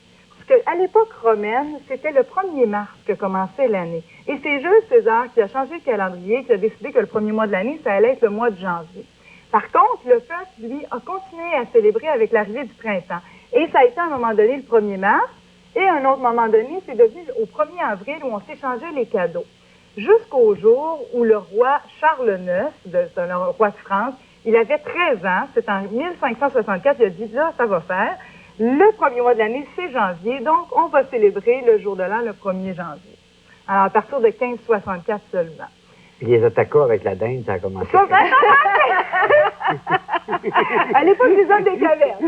Parce qu'à l'époque romaine, c'était le 1er mars que commençait l'année. Et c'est Jules César qui a changé le calendrier, qui a décidé que le premier mois de l'année, ça allait être le mois de janvier. Par contre, le peuple, lui, a continué à célébrer avec l'arrivée du printemps. Et ça a été à un moment donné le 1er mars, et à un autre moment donné, c'est devenu au 1er avril où on s'échangeait les cadeaux. Jusqu'au jour où le roi Charles IX, c'est le roi de France, il avait 13 ans, c'est en 1564, il a dit, là, ça va faire. Le premier mois de l'année, c'est janvier, donc on va célébrer le jour de l'an le 1er janvier. Alors, à partir de 1564 seulement. Puis les attaquants avec la dinde, ça a commencé. Ça, à l'époque des hommes des cavernes.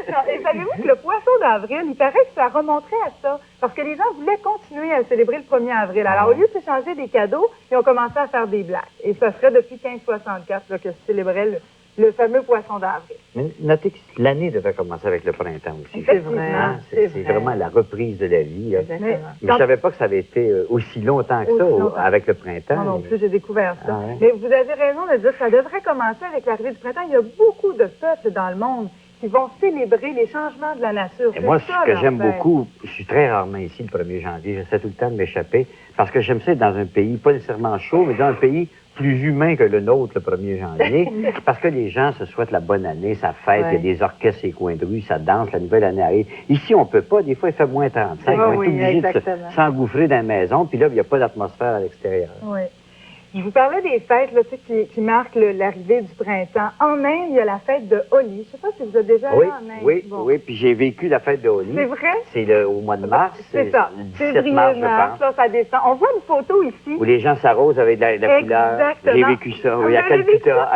Non, et savez-vous que le poisson d'avril, il paraît que ça remonterait à ça, parce que les gens voulaient continuer à célébrer le 1er avril. Alors, au lieu de s'échanger des cadeaux, ils ont commencé à faire des blagues. Et ça serait depuis 1564 là, que se célébrait le fameux poisson d'avril. Mais notez que l'année devait commencer avec le printemps aussi. C'est vrai. C'est vraiment la reprise de la vie. Mais je ne savais pas que ça avait été aussi longtemps que ça avec le printemps. Non plus, j'ai découvert ça. Ah ouais. Mais vous avez raison de dire que ça devrait commencer avec l'arrivée du printemps. Il y a beaucoup de peuples dans le monde qui vont célébrer les changements de la nature. Et moi, C'est ce ça, que leur j'aime fête. beaucoup, je suis très rarement ici le 1er janvier, j'essaie tout le temps de m'échapper, parce que j'aime ça être dans un pays, pas nécessairement chaud, mais dans un pays plus humain que le nôtre le 1er janvier, parce que les gens se souhaitent la bonne année, ça fête, il y a des orchestres et coins de rue, ça danse, la nouvelle année arrive. Ici, on peut pas, des fois, il fait moins 35, on est obligé de s'engouffrer dans la maison, puis là, il n'y a pas d'atmosphère à l'extérieur. Oui. Je vous parlais des fêtes là, tu sais, qui marquent l'arrivée du printemps. En Inde, il y a la fête de Holi. Je ne sais pas si vous êtes déjà allé en Inde. Oui, oui, puis j'ai vécu la fête de Holi. C'est vrai? C'est au mois de mars. C'est ça. Le 17 mars, je pense. Là, ça descend. On voit une photo ici. Où les gens s'arrosent avec de la couleur. Exactement. J'ai vécu ça, oui, à Calcutta.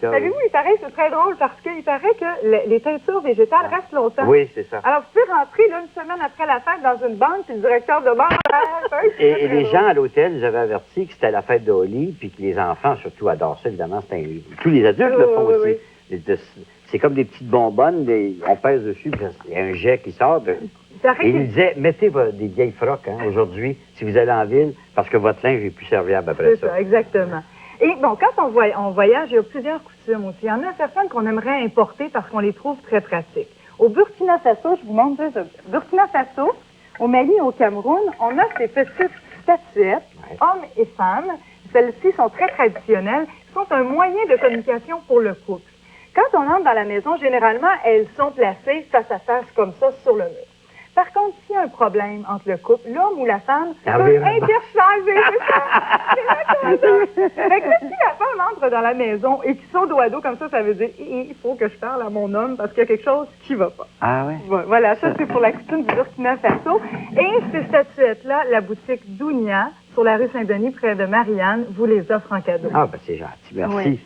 Savez-vous, il paraît, c'est très drôle parce qu'il paraît que les teintures végétales restent longtemps. Oui, c'est ça. Alors, vous pouvez rentrer là, une semaine après la fête dans une banque, puis le directeur de banque... Et les gens à l'hôtel nous avaient averti que c'était la fête de Holi, puis que les enfants, surtout, adorent ça, évidemment. Tous les adultes le font aussi. C'est comme des petites bonbonnes, on pèse dessus, puis il y a un jet qui sort. Et il nous disait, mettez des vieilles frocs aujourd'hui, si vous allez en ville, parce que votre linge est plus serviable après ça. C'est ça, exactement. Et bon, quand on voyage, il y a plusieurs coutumes aussi. Il y en a certaines qu'on aimerait importer parce qu'on les trouve très pratiques. Au Burkina Faso, je vous montre deux objets. Burkina Faso, au Mali et au Cameroun, on a ces petites statuettes, hommes et femmes. Celles-ci sont très traditionnelles, sont un moyen de communication pour le couple. Quand on entre dans la maison, généralement, elles sont placées face à face comme ça sur le mur. Par contre, s'il y a un problème entre le couple, l'homme ou la femme peut interchanger. Fait que si la femme entre dans la maison et qu'ils sont dos à dos comme ça veut dire il faut que je parle à mon homme parce qu'il y a quelque chose qui va pas. Ah ouais? Voilà, ça c'est pour la coutume du Burkina Faso. Et ces statuettes-là, la boutique Dounia, sur la rue Saint-Denis, près de Marianne, vous les offre en cadeau. Ah, ben c'est gentil, merci. Oui.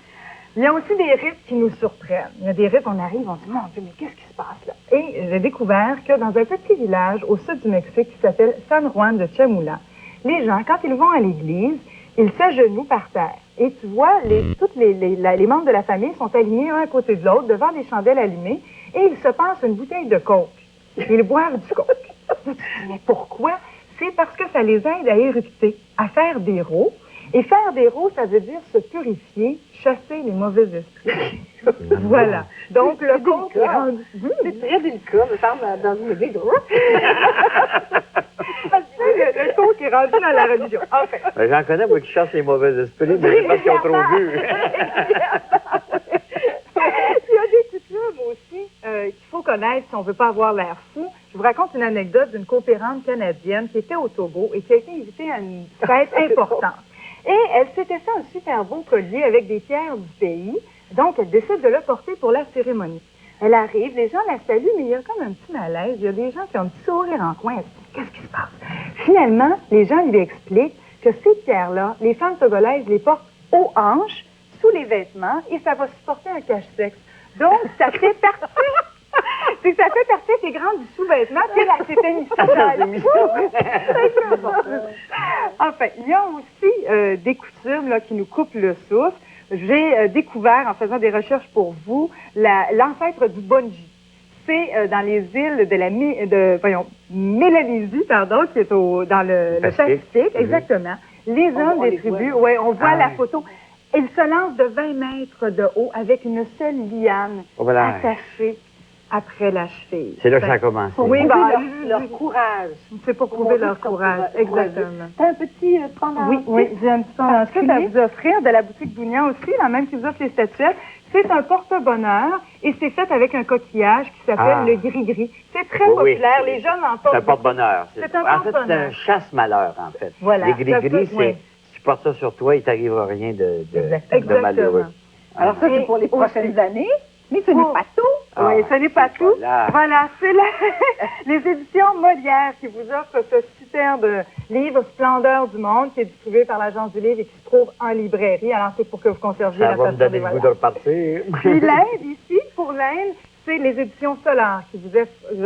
Il y a aussi des rites qui nous surprennent. Il y a des rites, on arrive, on se dit, mon Dieu, mais qu'est-ce qui se passe là? Et j'ai découvert que dans un petit village au sud du Mexique qui s'appelle San Juan de Chamula, les gens, quand ils vont à l'église, ils s'agenouillent par terre. Et tu vois, tous les membres de la famille sont alignés un à côté de l'autre devant des chandelles allumées et ils se passent une bouteille de coke. Ils boivent du coke. Mais pourquoi? C'est parce que ça les aide à éructer, à faire des rots. Et faire des rots, ça veut dire se purifier, chasser les mauvais esprits. Voilà. Donc, le coke est rendu... C'est très délicat, me semble, dans une église. Le coke est rendu dans la religion. Enfin. Ben, j'en connais, moi, qui chassent les mauvais esprits, mais c'est parce qu'ils ont trop vu. Il y a des coutumes aussi qu'il faut connaître si on ne veut pas avoir l'air fou. Je vous raconte une anecdote d'une coopérante canadienne qui était au Togo et qui a été invitée à une fête importante. Et elle s'était fait un super beau collier avec des pierres du pays. Donc, elle décide de le porter pour la cérémonie. Elle arrive, les gens la saluent, mais il y a comme un petit malaise. Il y a des gens qui ont un petit sourire en coin. Elle se dit, qu'est-ce qui se passe? Finalement, les gens lui expliquent que ces pierres-là, les femmes togolaises les portent aux hanches, sous les vêtements, et ça va supporter un cache-sexe. Donc, ça fait partie... C'est que ça fait partie des grands du sous-vêtement, puis là, c'était mis ça dans le Enfin, il y a aussi des coutumes là, qui nous coupent le souffle. J'ai découvert, en faisant des recherches pour vous, l'ancêtre du bungee. C'est dans les îles de Mélanésie, pardon, qui est dans le Pacifique, exactement. Les hommes des tribus, on voit la photo. Ils se lancent de 20 mètres de haut avec une seule liane attachée après la cheville. C'est là que ça a commencé. Oui, leur courage. C'est pour prouver leur courage, exactement. C'est un petit pendant. Oui, j'ai un petit pendant à vous offrir de la boutique Dounia aussi, la même qui vous offre les statuettes. C'est un porte-bonheur et c'est fait avec un coquillage qui s'appelle le gris-gris. C'est très populaire, les jeunes en portent. C'est un porte-bonheur. C'est un porte-bonheur. En fait, c'est un chasse-malheur, en fait. Voilà. Les gris-gris, c'est... Si tu portes ça sur toi, il t'arrivera rien de malheureux. Alors ça, c'est pour les prochaines années. Mais ce n'est pas tout. Oui, ce n'est pas tout. Voilà, c'est les éditions Molière qui vous offrent ce superbe livre Splendeur du Monde qui est distribué par l'Agence du Livre et qui se trouve en librairie. Alors, c'est pour que vous conserviez la passion des voyages. Ça va me donner le goût de repartir. Puis l'Inde, ici, pour l'Inde, c'est les éditions Solar qui vous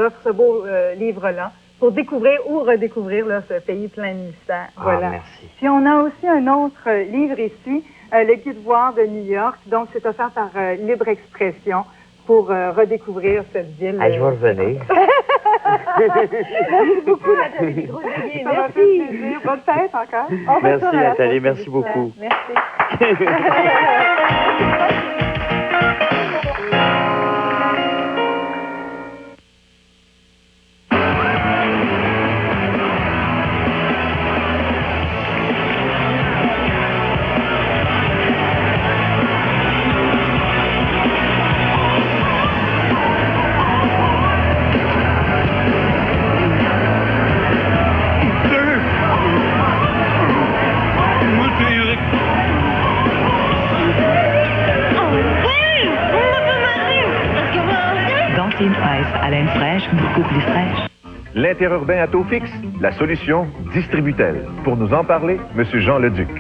offrent ce beau livre-là pour découvrir ou redécouvrir là, ce pays plein de mystères. Voilà. Merci. Puis on a aussi un autre livre ici, le Guide Voir de New York. Donc, c'est offert par Libre Expression pour redécouvrir cette ville. Je vais revenir. Merci beaucoup, Nathalie Groslier. Merci. Bonne fête encore. Merci, Nathalie. Merci beaucoup. Merci. Cantine Ice, haleine fraîche, beaucoup plus fraîche. L'interurbain à taux fixe, la solution Distributel. Pour nous en parler, M. Jean Leduc.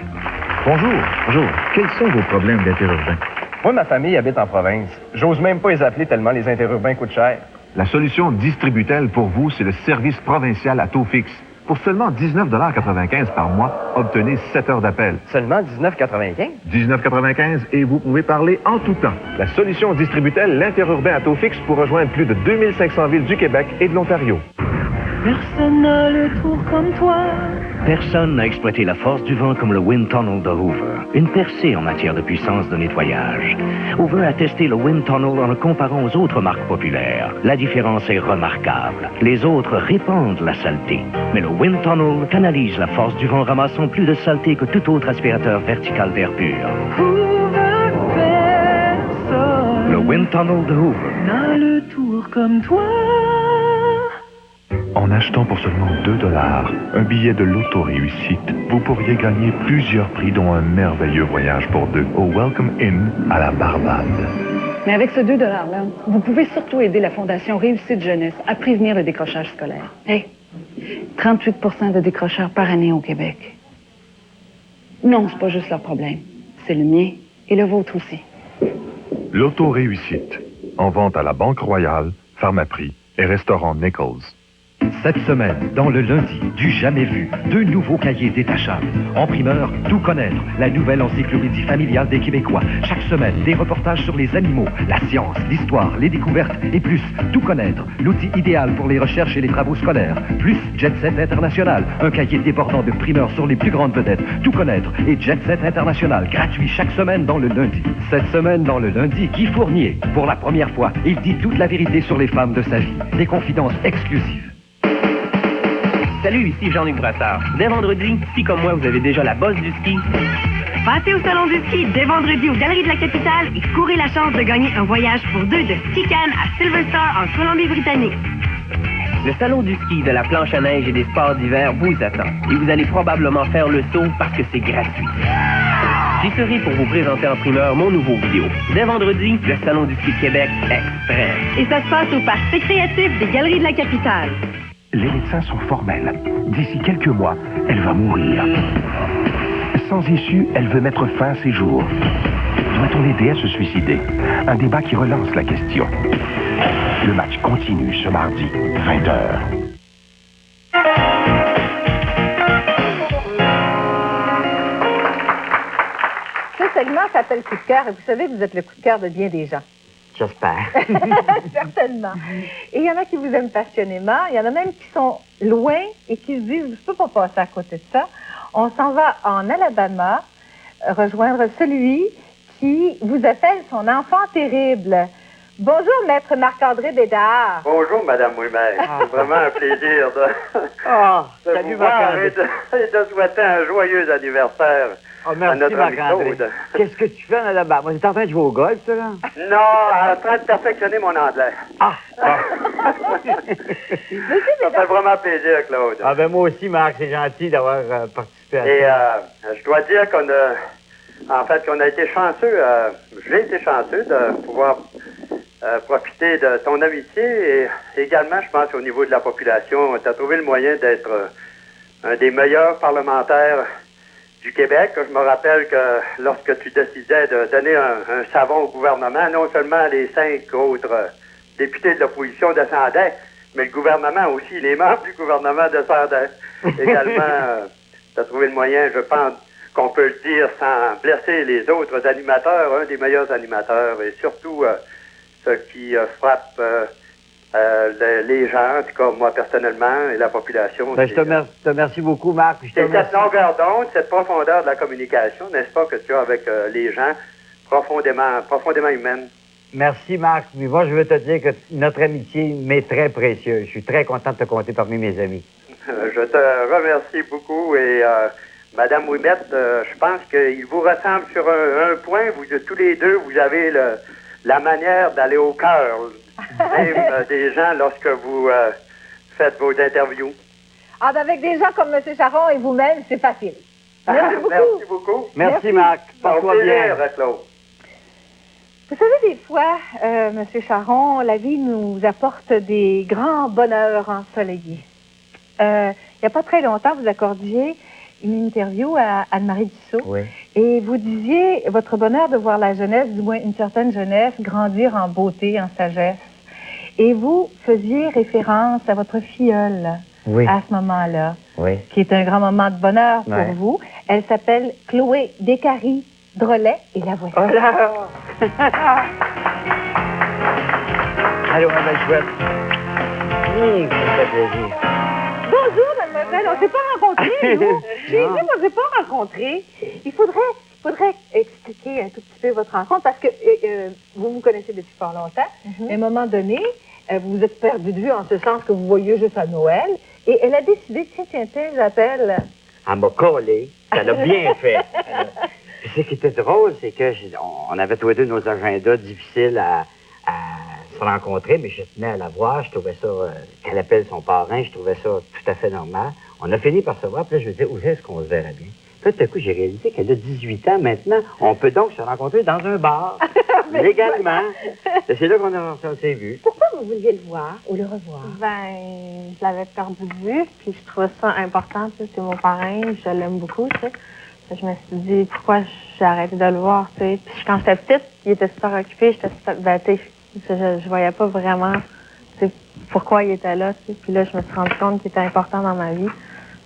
Bonjour. Bonjour. Quels sont vos problèmes d'interurbain? Moi, ma famille habite en province. J'ose même pas les appeler tellement les interurbains coûtent cher. La solution Distributel pour vous, c'est le service provincial à taux fixe. Pour seulement 19,95 $ par mois, obtenez 7 heures d'appel. Seulement 19,95 19,95 et vous pouvez parler en tout temps. La solution Distributel, l'interurbain à taux fixe pour rejoindre plus de 2500 villes du Québec et de l'Ontario. Personne n'a le tour comme toi. Personne n'a exploité la force du vent comme le Wind Tunnel de Hoover. Une percée en matière de puissance de nettoyage. Hoover a testé le Wind Tunnel en le comparant aux autres marques populaires. La différence est remarquable. Les autres répandent la saleté. Mais le Wind Tunnel canalise la force du vent, ramassant plus de saleté que tout autre aspirateur vertical d'air pur. Hoover, personne Le Wind Tunnel de Hoover. n'a le tour comme toi. En achetant pour seulement 2 $ un billet de loto réussite, vous pourriez gagner plusieurs prix, dont un merveilleux voyage pour deux au Welcome Inn à la Barbade. Mais avec ce 2 $-là, vous pouvez surtout aider la Fondation Réussite Jeunesse à prévenir le décrochage scolaire. Hey, 38 % de décrocheurs par année au Québec. Non, c'est pas juste leur problème. C'est le mien et le vôtre aussi. Loto réussite. En vente à la Banque Royale, Pharmaprix et Restaurant Nichols. Cette semaine, dans le lundi, du jamais vu, 2 nouveaux cahiers détachables. En primeur, Tout connaître, la nouvelle encyclopédie familiale des Québécois. Chaque semaine, des reportages sur les animaux, la science, l'histoire, les découvertes et plus. Tout connaître, l'outil idéal pour les recherches et les travaux scolaires. Plus Jet Set International, un cahier débordant de primeurs sur les plus grandes vedettes. Tout connaître et Jet Set International, gratuit chaque semaine dans le lundi. Cette semaine, dans le lundi, Guy Fournier. Pour la première fois, il dit toute la vérité sur les femmes de sa vie. Des confidences exclusives. Salut, ici Jean-Luc Brassard. Dès vendredi, si comme moi, vous avez déjà la bosse du ski, Passez au Salon du ski dès vendredi aux Galeries de la Capitale et courez la chance de gagner un voyage pour 2 de Ski Can à Silver Star en Colombie-Britannique. le Salon du ski, de la planche à neige et des sports d'hiver vous attend. Et vous allez probablement faire le saut parce que c'est gratuit. J'y serai pour vous présenter en primeur mon nouveau vidéo. Dès vendredi, le Salon du ski Québec Extrême. Et ça se passe au Parc récréatif des Galeries de la Capitale. Les médecins sont formels. D'ici quelques mois, elle va mourir. Sans issue, elle veut mettre fin à ses jours. Doit-on l'aider à se suicider? Un débat qui relance la question. Le match continue ce mardi, 20h. Ce segment s'appelle Coup de cœur et vous savez que vous êtes le coup de cœur de bien des gens. J'espère. Certainement. Et il y en a qui vous aiment passionnément, il y en a même qui sont loin et qui se disent, je ne peux pas passer à côté de ça. On s'en va en Alabama rejoindre celui qui vous appelle son enfant terrible. Bonjour, maître Marc-André Bédard. Bonjour, Madame Ouimet. C'est vraiment un plaisir de salut, vous voir Marc-André. et de souhaiter un joyeux anniversaire Oh, à merci, notre ami Marc-André. Claude. Qu'est-ce que tu fais en Alabama? Tu es en train de jouer au golf, toi, là? Non, en train de perfectionner mon anglais. Ah! Ça fait vraiment plaisir, Claude. Ah, ben moi aussi, Marc, c'est gentil d'avoir participé à ça. Et je dois dire qu'on a été chanceux, j'ai été chanceux de pouvoir profiter de ton amitié et également, je pense, au niveau de la population, tu as trouvé le moyen d'être un des meilleurs parlementaires du Québec. Je me rappelle que lorsque tu décidais de donner un savon au gouvernement, non seulement les 5 autres députés de l'opposition descendaient, mais le gouvernement aussi, les membres du gouvernement descendaient. Également, tu as trouvé le moyen, je pense, qu'on peut le dire sans blesser les autres animateurs, un des meilleurs animateurs, et surtout ce qui frappe les gens, en tout cas moi personnellement, et la population. Ben, je te remercie beaucoup, Marc. C'est cette longueur d'onde, cette profondeur de la communication, n'est-ce pas, que tu as avec les gens, profondément humaine. Merci, Marc. Mais moi, je veux te dire que notre amitié m'est très précieuse. Je suis très content de te compter parmi mes amis. Je te remercie beaucoup et Madame Ouimette, je pense qu'il vous ressemble sur un point. Tous les deux, vous avez la manière d'aller au cœur même des gens lorsque vous faites vos interviews. Ah, ben avec des gens comme M. Charon et vous-même, c'est facile. Merci beaucoup. Merci beaucoup. Merci, Marc. Porte-toi bien. Claude. Vous savez, des fois, Monsieur Charon, la vie nous apporte des grands bonheurs ensoleillés. Il n'y a pas très longtemps, vous accordiez une interview à Anne-Marie Dussault. Oui. Et vous disiez votre bonheur de voir la jeunesse, du moins une certaine jeunesse, grandir en beauté, en sagesse. Et vous faisiez référence à votre filleule à ce moment-là, qui est un grand moment de bonheur pour vous. Elle s'appelle Chloé Descaries-Drolet et la voici. Oh là! Allô, ma belle chouette. Ça fait plaisir. Bonjour, mademoiselle. On ne s'est pas rencontrés, nous. J'ai dit qu'on ne s'est pas rencontrés. Il faudrait expliquer un tout petit peu votre rencontre parce que vous me connaissez depuis fort longtemps. Mais à un moment donné, vous vous êtes perdu de vue en ce sens que vous voyez juste à Noël. Et elle a décidé, tiens, j'appelle. Elle m'a collé. Elle a bien fait. Puis ce qui était drôle, c'est que on avait tous les deux nos agendas difficiles à se rencontrer, mais je tenais à la voir. Je trouvais ça, qu'elle appelle son parrain, je trouvais ça tout à fait normal. On a fini par se voir, puis là, je me disais, où est-ce qu'on se verrait bien? Puis là, tout à coup, j'ai réalisé qu'elle a 18 ans maintenant. On peut donc se rencontrer dans un bar, légalement. C'est là qu'on s'est vus. Pourquoi vous vouliez le voir ou le revoir? Ben, je l'avais perdu de vue, puis je trouvais ça important, tu sais, c'est mon parrain, je l'aime beaucoup, tu sais. Je me suis dit, pourquoi j'ai arrêté de le voir, tu sais. Puis quand j'étais petite, il était super occupé, j'étais super, ben, tu sais, je voyais pas vraiment, tu sais, pourquoi il était là, tu sais. Puis là, je me suis rendu compte qu'il était important dans ma vie,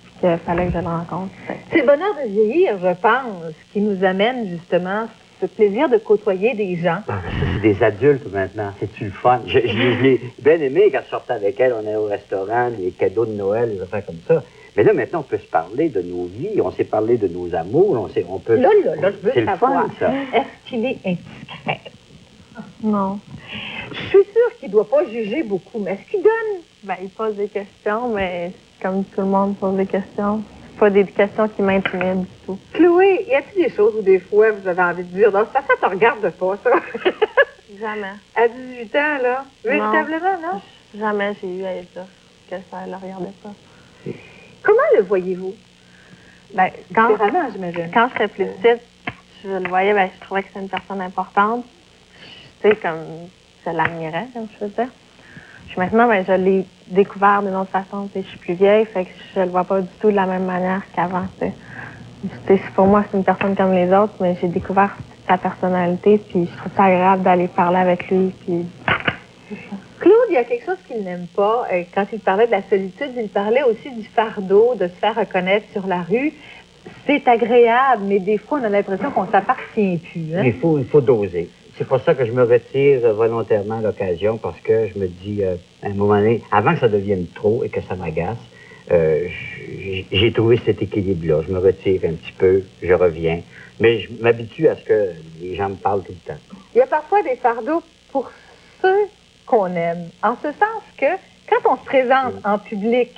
puis qu'il fallait que je le rencontre. C'est le bonheur de vieillir, je pense, qui nous amène justement ce plaisir de côtoyer des gens. Ah, ça, c'est des adultes maintenant. C'est-tu le fun? Je l'ai bien aimé quand je sortais avec elle. On allait au restaurant, les cadeaux de Noël, des affaires comme ça. Mais là, maintenant, on peut se parler de nos vies, on s'est parlé de nos amours, on peut... Là, je veux c'est savoir, le fun, ça. est-ce qu'il est indiscret? Non. Je suis sûre qu'il ne doit pas juger beaucoup, mais est-ce qu'il donne? Ben, il pose des questions, mais comme tout le monde pose des questions, c'est pas des questions qui m'intimident du tout. Chloé, y a-t-il des choses où des fois vous avez envie de dire, non, ça te regarde pas, ça? Jamais. À 18 ans, là? Véritablement, non? Jamais j'ai eu à dire que ça ne le regardait pas. Comment le voyez-vous? Ben, différemment, j'imagine. Quand j'étais plus petite, je le voyais, ben, je trouvais que c'était une personne importante. Tu sais, comme je l'admirais, comme je faisais. Puis maintenant, ben, je l'ai découvert d'une autre façon. Tu sais, je suis plus vieille, fait que je le vois pas du tout de la même manière qu'avant. Tu sais, pour moi, c'est une personne comme les autres, mais j'ai découvert sa personnalité, puis je trouve ça agréable d'aller parler avec lui, puis... Claude, il y a quelque chose qu'il n'aime pas. Quand il parlait de la solitude, il parlait aussi du fardeau, de se faire reconnaître sur la rue. C'est agréable, mais des fois, on a l'impression qu'on ne s'appartient plus. Hein? Il faut doser. C'est pour ça que je me retire volontairement à l'occasion, parce que je me dis, à un moment donné, avant que ça devienne trop et que ça m'agace, j'ai trouvé cet équilibre-là. Je me retire un petit peu, je reviens, mais je m'habitue à ce que les gens me parlent tout le temps. Il y a parfois des fardeaux pour ceux qu'on aime, en ce sens que quand on se présente en public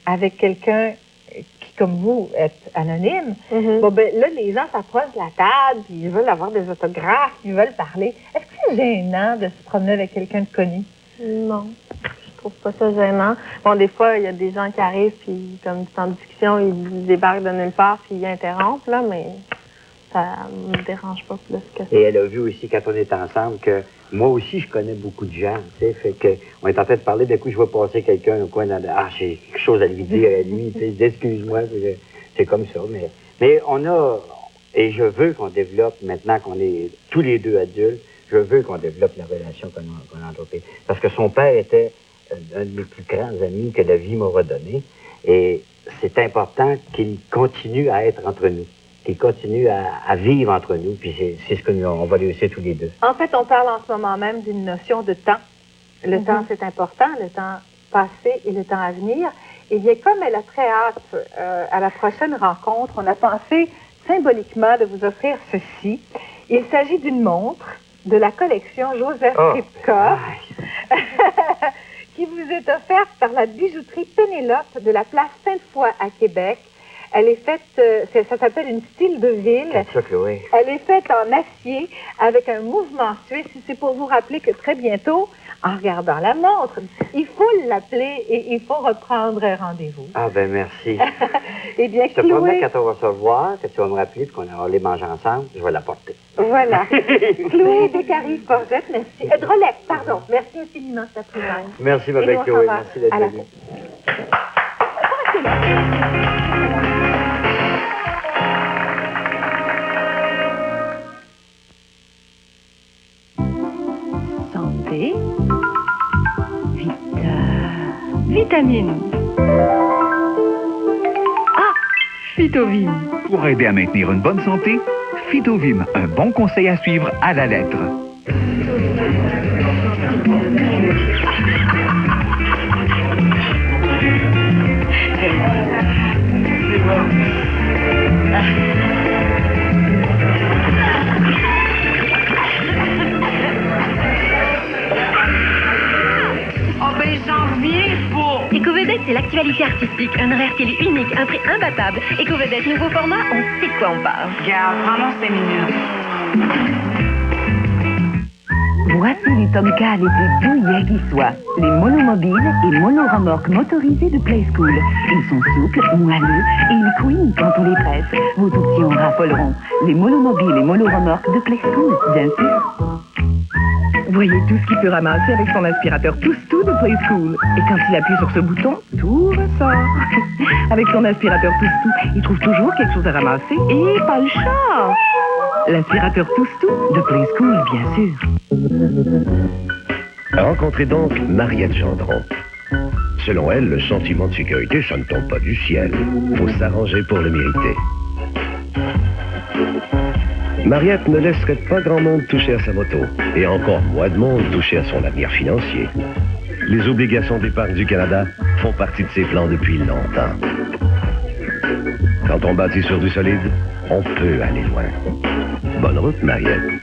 avec quelqu'un qui, comme vous, est anonyme, bon, ben, là, les gens s'approchent de la table, puis ils veulent avoir des autographes, ils veulent parler. Est-ce que c'est gênant de se promener avec quelqu'un de connu? Non, je trouve pas ça gênant. Bon, des fois, il y a des gens qui arrivent, puis comme c'est en discussion, ils débarquent de nulle part, puis ils interrompent, là, mais ça me dérange pas plus que ça. Et elle a vu aussi, quand on est ensemble, que moi aussi, je connais beaucoup de gens, tu sais, fait que on est en train de parler, d'un coup, je vois passer quelqu'un au coin, j'ai quelque chose à lui dire à lui, tu sais, excuse-moi, c'est comme ça, mais on a, et je veux qu'on développe, maintenant qu'on est tous les deux adultes, je veux qu'on développe la relation qu'on a entretenue. Parce que son père était un de mes plus grands amis que la vie m'aura donné, et c'est important qu'il continue à être entre nous. Qui continue à vivre entre nous, puis c'est ce qu'on va réussir tous les deux. En fait, on parle en ce moment même d'une notion de temps. Le temps, c'est important, le temps passé et le temps à venir. Et bien, comme elle a très hâte à la prochaine rencontre, on a pensé symboliquement de vous offrir ceci. Il s'agit d'une montre de la collection Joseph Ripka, qui vous est offerte par la bijouterie Pénélope de la place Sainte-Foy à Québec. Elle est faite, ça s'appelle une style de ville. C'est ça, Chloé. Elle est faite en acier avec un mouvement suisse. C'est pour vous rappeler que très bientôt, en regardant la montre. Il faut l'appeler et il faut reprendre rendez-vous. Ah, ben merci. Eh bien, Je te promets, quand on va se revoir, que tu vas me rappeler et qu'on va aller manger ensemble, je vais l'apporter. Voilà. Chloé Descaries-Forget, merci. Drolette, pardon. Merci infiniment de ta présence. Merci, ma belle Chloé. Merci d'être venue. Santé. Vitamine. Ah, Phytovim. Pour aider à maintenir une bonne santé, Phytovim, un bon conseil à suivre à la lettre. Éco-Vedette, c'est l'actualité artistique, un horaire télé unique, un prix imbattable. Éco-Vedette, nouveau format, on sait de quoi on parle. Garde, prends-moi 5 minutes. Voici les tomcats les plus douillets qui soient. Les monomobiles et monoremorques motorisés de Play School. Ils sont souples, moelleux et ils couinent quand on les presse. Vos tout petits en raffoleront. Les monomobiles et monoremorques de Play School, bien sûr. Voyez tout ce qu'il peut ramasser avec son aspirateur Tousse-Tout de Play School. Et quand il appuie sur ce bouton, tout ressort. Avec son aspirateur Tousse-Tout, il trouve toujours quelque chose à ramasser et pas le chat. L'aspirateur Tousse-Tout de Play School, bien sûr. Rencontrez donc Mariette Gendron. Selon elle, le sentiment de sécurité, ça ne tombe pas du ciel. Faut s'arranger pour le mériter. Mariette ne laisserait pas grand monde toucher à sa moto, et encore moins de monde toucher à son avenir financier. Les obligations d'épargne du Canada font partie de ses plans depuis longtemps. Quand on bâtit sur du solide, on peut aller loin. Bonne route, Mariette.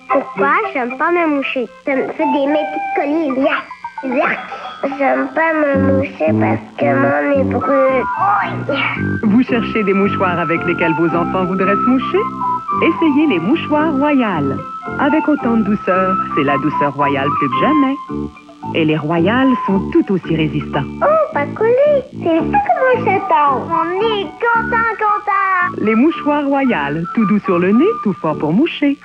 Pourquoi j'aime pas me moucher? Ça me fait des mains toutes collées. J'aime pas me moucher parce que mon nez brûle. Vous cherchez des mouchoirs avec lesquels vos enfants voudraient se moucher? Essayez les mouchoirs Royal. Avec autant de douceur, c'est la douceur Royal plus que jamais. Et les Royal sont tout aussi résistants. Oh, pas collé. C'est ça comment ça tombe. On est content. Les mouchoirs Royal, tout doux sur le nez, tout fort pour moucher.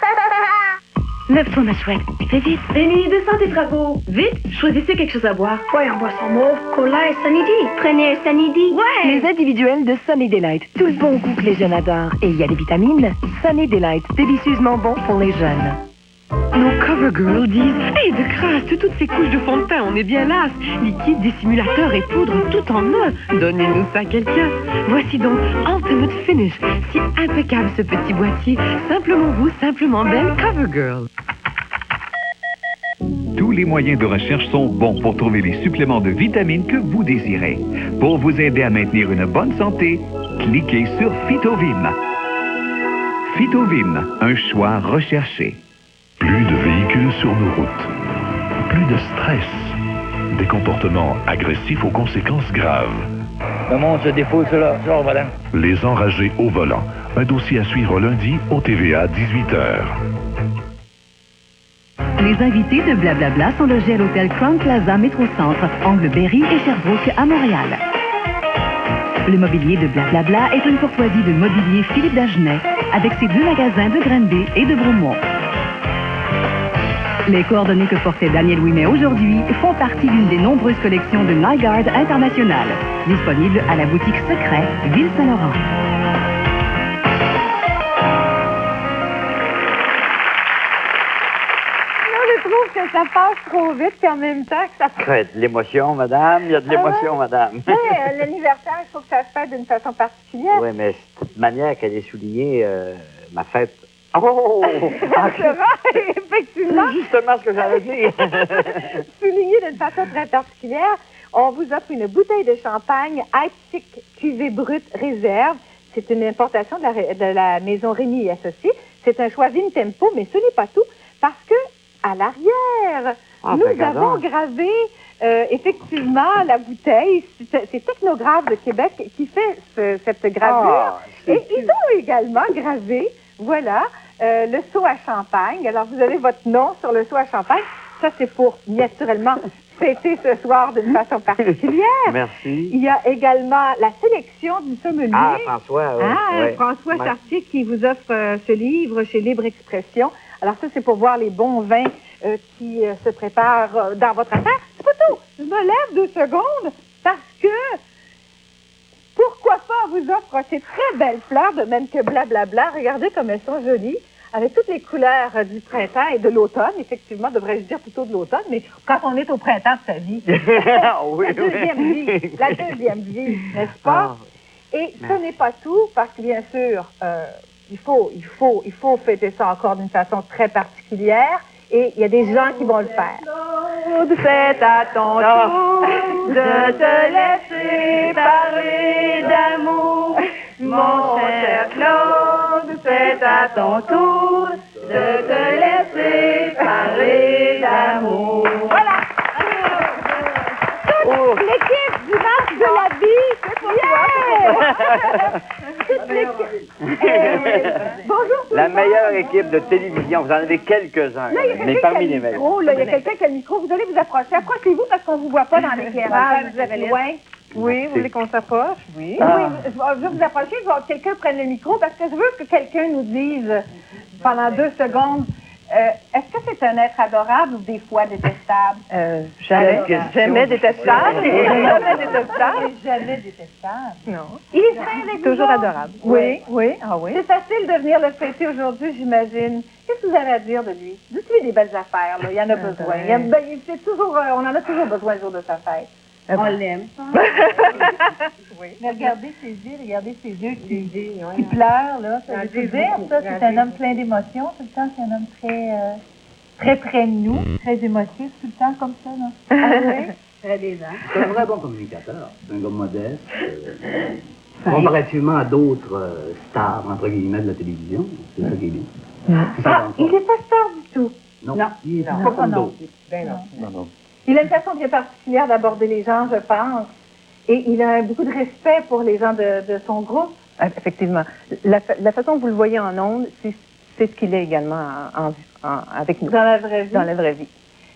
Lève-toi, ma chouette. Fais vite. Rémi, descends tes travaux. Vite, choisissez quelque chose à boire. Ouais, un boisson mauve, cola et Sunny D. Prenez un Sunny D. Ouais. Les individuels de Sunny Delight. Tout le bon goût que les jeunes adorent. Et il y a des vitamines. Sunny Delight, délicieusement bon pour les jeunes. Nos CoverGirls disent « Hey, de grâce, toutes ces couches de fond de teint, on est bien las. Liquide, dissimulateur et poudre, tout en un. Donnez-nous ça à quelqu'un. Voici donc Ultimate Finish. Si impeccable ce petit boîtier. Simplement vous, simplement belle CoverGirl. » Tous les moyens de recherche sont bons pour trouver les suppléments de vitamines que vous désirez. Pour vous aider à maintenir une bonne santé, cliquez sur Phytovim. Phytovim, un choix recherché. Plus de véhicules sur nos routes. Plus de stress. Des comportements agressifs aux conséquences graves. Comment se défaut cela, genre, madame? Les enragés au volant. Un dossier à suivre lundi au TVA 18h. Les invités de Blablabla sont logés à l'hôtel Crown Plaza Métro-Centre, Angle Berry et Sherbrooke à Montréal. Le mobilier de Blablabla est une courtoisie de mobilier Philippe Dagenet, avec ses 2 magasins de Granby et de Bromont. Les coordonnées que portait Daniel Ouimet aujourd'hui font partie d'une des nombreuses collections de Nygaard International, disponible à la boutique Secret, Ville-Saint-Laurent. Je trouve que ça passe trop vite, puis en même temps que ça... Il y a de l'émotion, madame. Il y a de l'émotion, madame. Mais l'anniversaire, il faut que ça se fasse d'une façon particulière. Oui, mais cette manière qu'elle est soulignée, ma fête... Oh! Effectivement. C'est justement ce que j'allais dire. Souligné d'une façon très particulière, on vous offre une bouteille de champagne Heidsieck cuvée brute réserve. C'est une importation de la maison Rémy et Associés. C'est un choix Vintempo, mais ce n'est pas tout, parce que à l'arrière, nous avons gravé effectivement la bouteille. C'est Technographe de Québec qui fait cette gravure. Et ils ont également gravé, voilà, le seau à champagne. Alors, vous avez votre nom sur le seau à champagne. ça c'est pour, naturellement, fêter ce soir d'une façon particulière. Merci. Il y a également la sélection du sommelier. Ah, François, oui. François Chartier qui vous offre ce livre chez Libre Expression. Alors ça, c'est pour voir les bons vins qui se préparent dans votre affaire. C'est pas tout. Je me lève 2 secondes parce que pourquoi pas vous offre ces très belles fleurs de même que blablabla. Regardez comme elles sont jolies. Avec toutes les couleurs du printemps et de l'automne, effectivement, devrais-je dire plutôt de l'automne, mais quand on est au printemps de sa vie, oui, la deuxième vie, n'est-ce pas? Et ce n'est pas tout, parce que bien sûr, il faut fêter ça encore d'une façon très particulière, et il y a des gens qui vont le faire. Claude, c'est à ton tour de te laisser parler d'amour, mon cher Claude, c'est à ton tour de te laisser parler d'amour. Voilà. Toute l'équipe du Marche de la vie, c'est pour toi. Toute l'équipe. Bonjour tout La le monde. meilleure équipe de télévision, vous en avez quelques-uns, Là, il y a mais quelqu'un parmi qui a les le meilleurs. micro, là, il y a quelqu'un qui a le micro. Vous allez vous approcher. Approchez-vous parce qu'on ne vous voit pas dans l'éclairage. Vous êtes loin. Oui, vous voulez qu'on s'approche? Oui. Oui, je vais vous approcher. Je veux que quelqu'un prenne le micro parce que je veux que quelqu'un nous dise pendant 2 secondes, est-ce que c'est un être adorable ou des fois détestable? Jamais détestable. Jamais détestable. Jamais détestable. Non. Il est fin avec vous Toujours autres? adorable. Oui. Oui. Ah oui. C'est facile de venir le fêter aujourd'hui, j'imagine. Qu'est-ce que vous avez à dire de lui? Dites-lui des belles affaires, là. Il y en a besoin. C'est toujours, on en a toujours besoin le jour de sa fête. On l'aime. Oui. Mais regardez ses yeux qui pleurent, là. Ça veut tout dire, ça. C'est un homme plein d'émotions. Tout le temps, c'est un homme très près de nous, très émotif, tout le temps comme ça, non? Ah oui? Très des gens. C'est un vrai bon communicateur. C'est un gars modeste. Comparativement à d'autres stars, entre guillemets, de la télévision. C'est ça qui est bien. Ah, il n'est pas star du tout. Non. Il est Non. pas comme Non. d'autres. Ben non. Il a une façon bien particulière d'aborder les gens, je pense. Et il a beaucoup de respect pour les gens de son groupe. Effectivement. La façon que vous le voyez en ondes, c'est ce qu'il est également avec nous. Dans la vraie vie. Dans la vraie vie.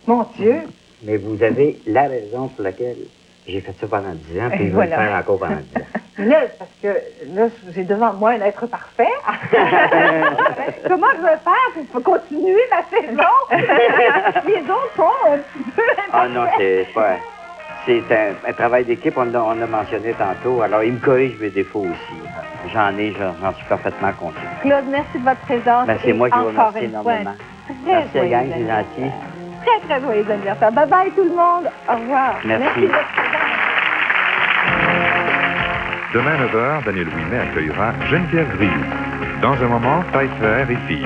Mon Dieu. Mais vous avez la raison pour laquelle j'ai fait ça pendant 10 ans, puis je vais le faire encore pendant 10 ans. Là, parce que là, j'ai devant moi un être parfait. Comment je vais faire pour continuer ma saison? Les autres sont un petit peu... Ah non, c'est pas... C'est un travail d'équipe, on l'a mentionné tantôt. Alors, il me corrige mes défauts aussi. J'en suis parfaitement conscient. Claude, merci de votre présence. Ben, c'est moi qui vous encore remercie une fois, énormément. Très Merci, gang, joyeux c'est gentil. Très, très joyeux anniversaire. Bye-bye tout le monde. Au revoir. Merci. de votre présence. Demain, 9h, Daniel Ouimet accueillera Geneviève Rioux. Dans un moment, Taille-Fer et filles.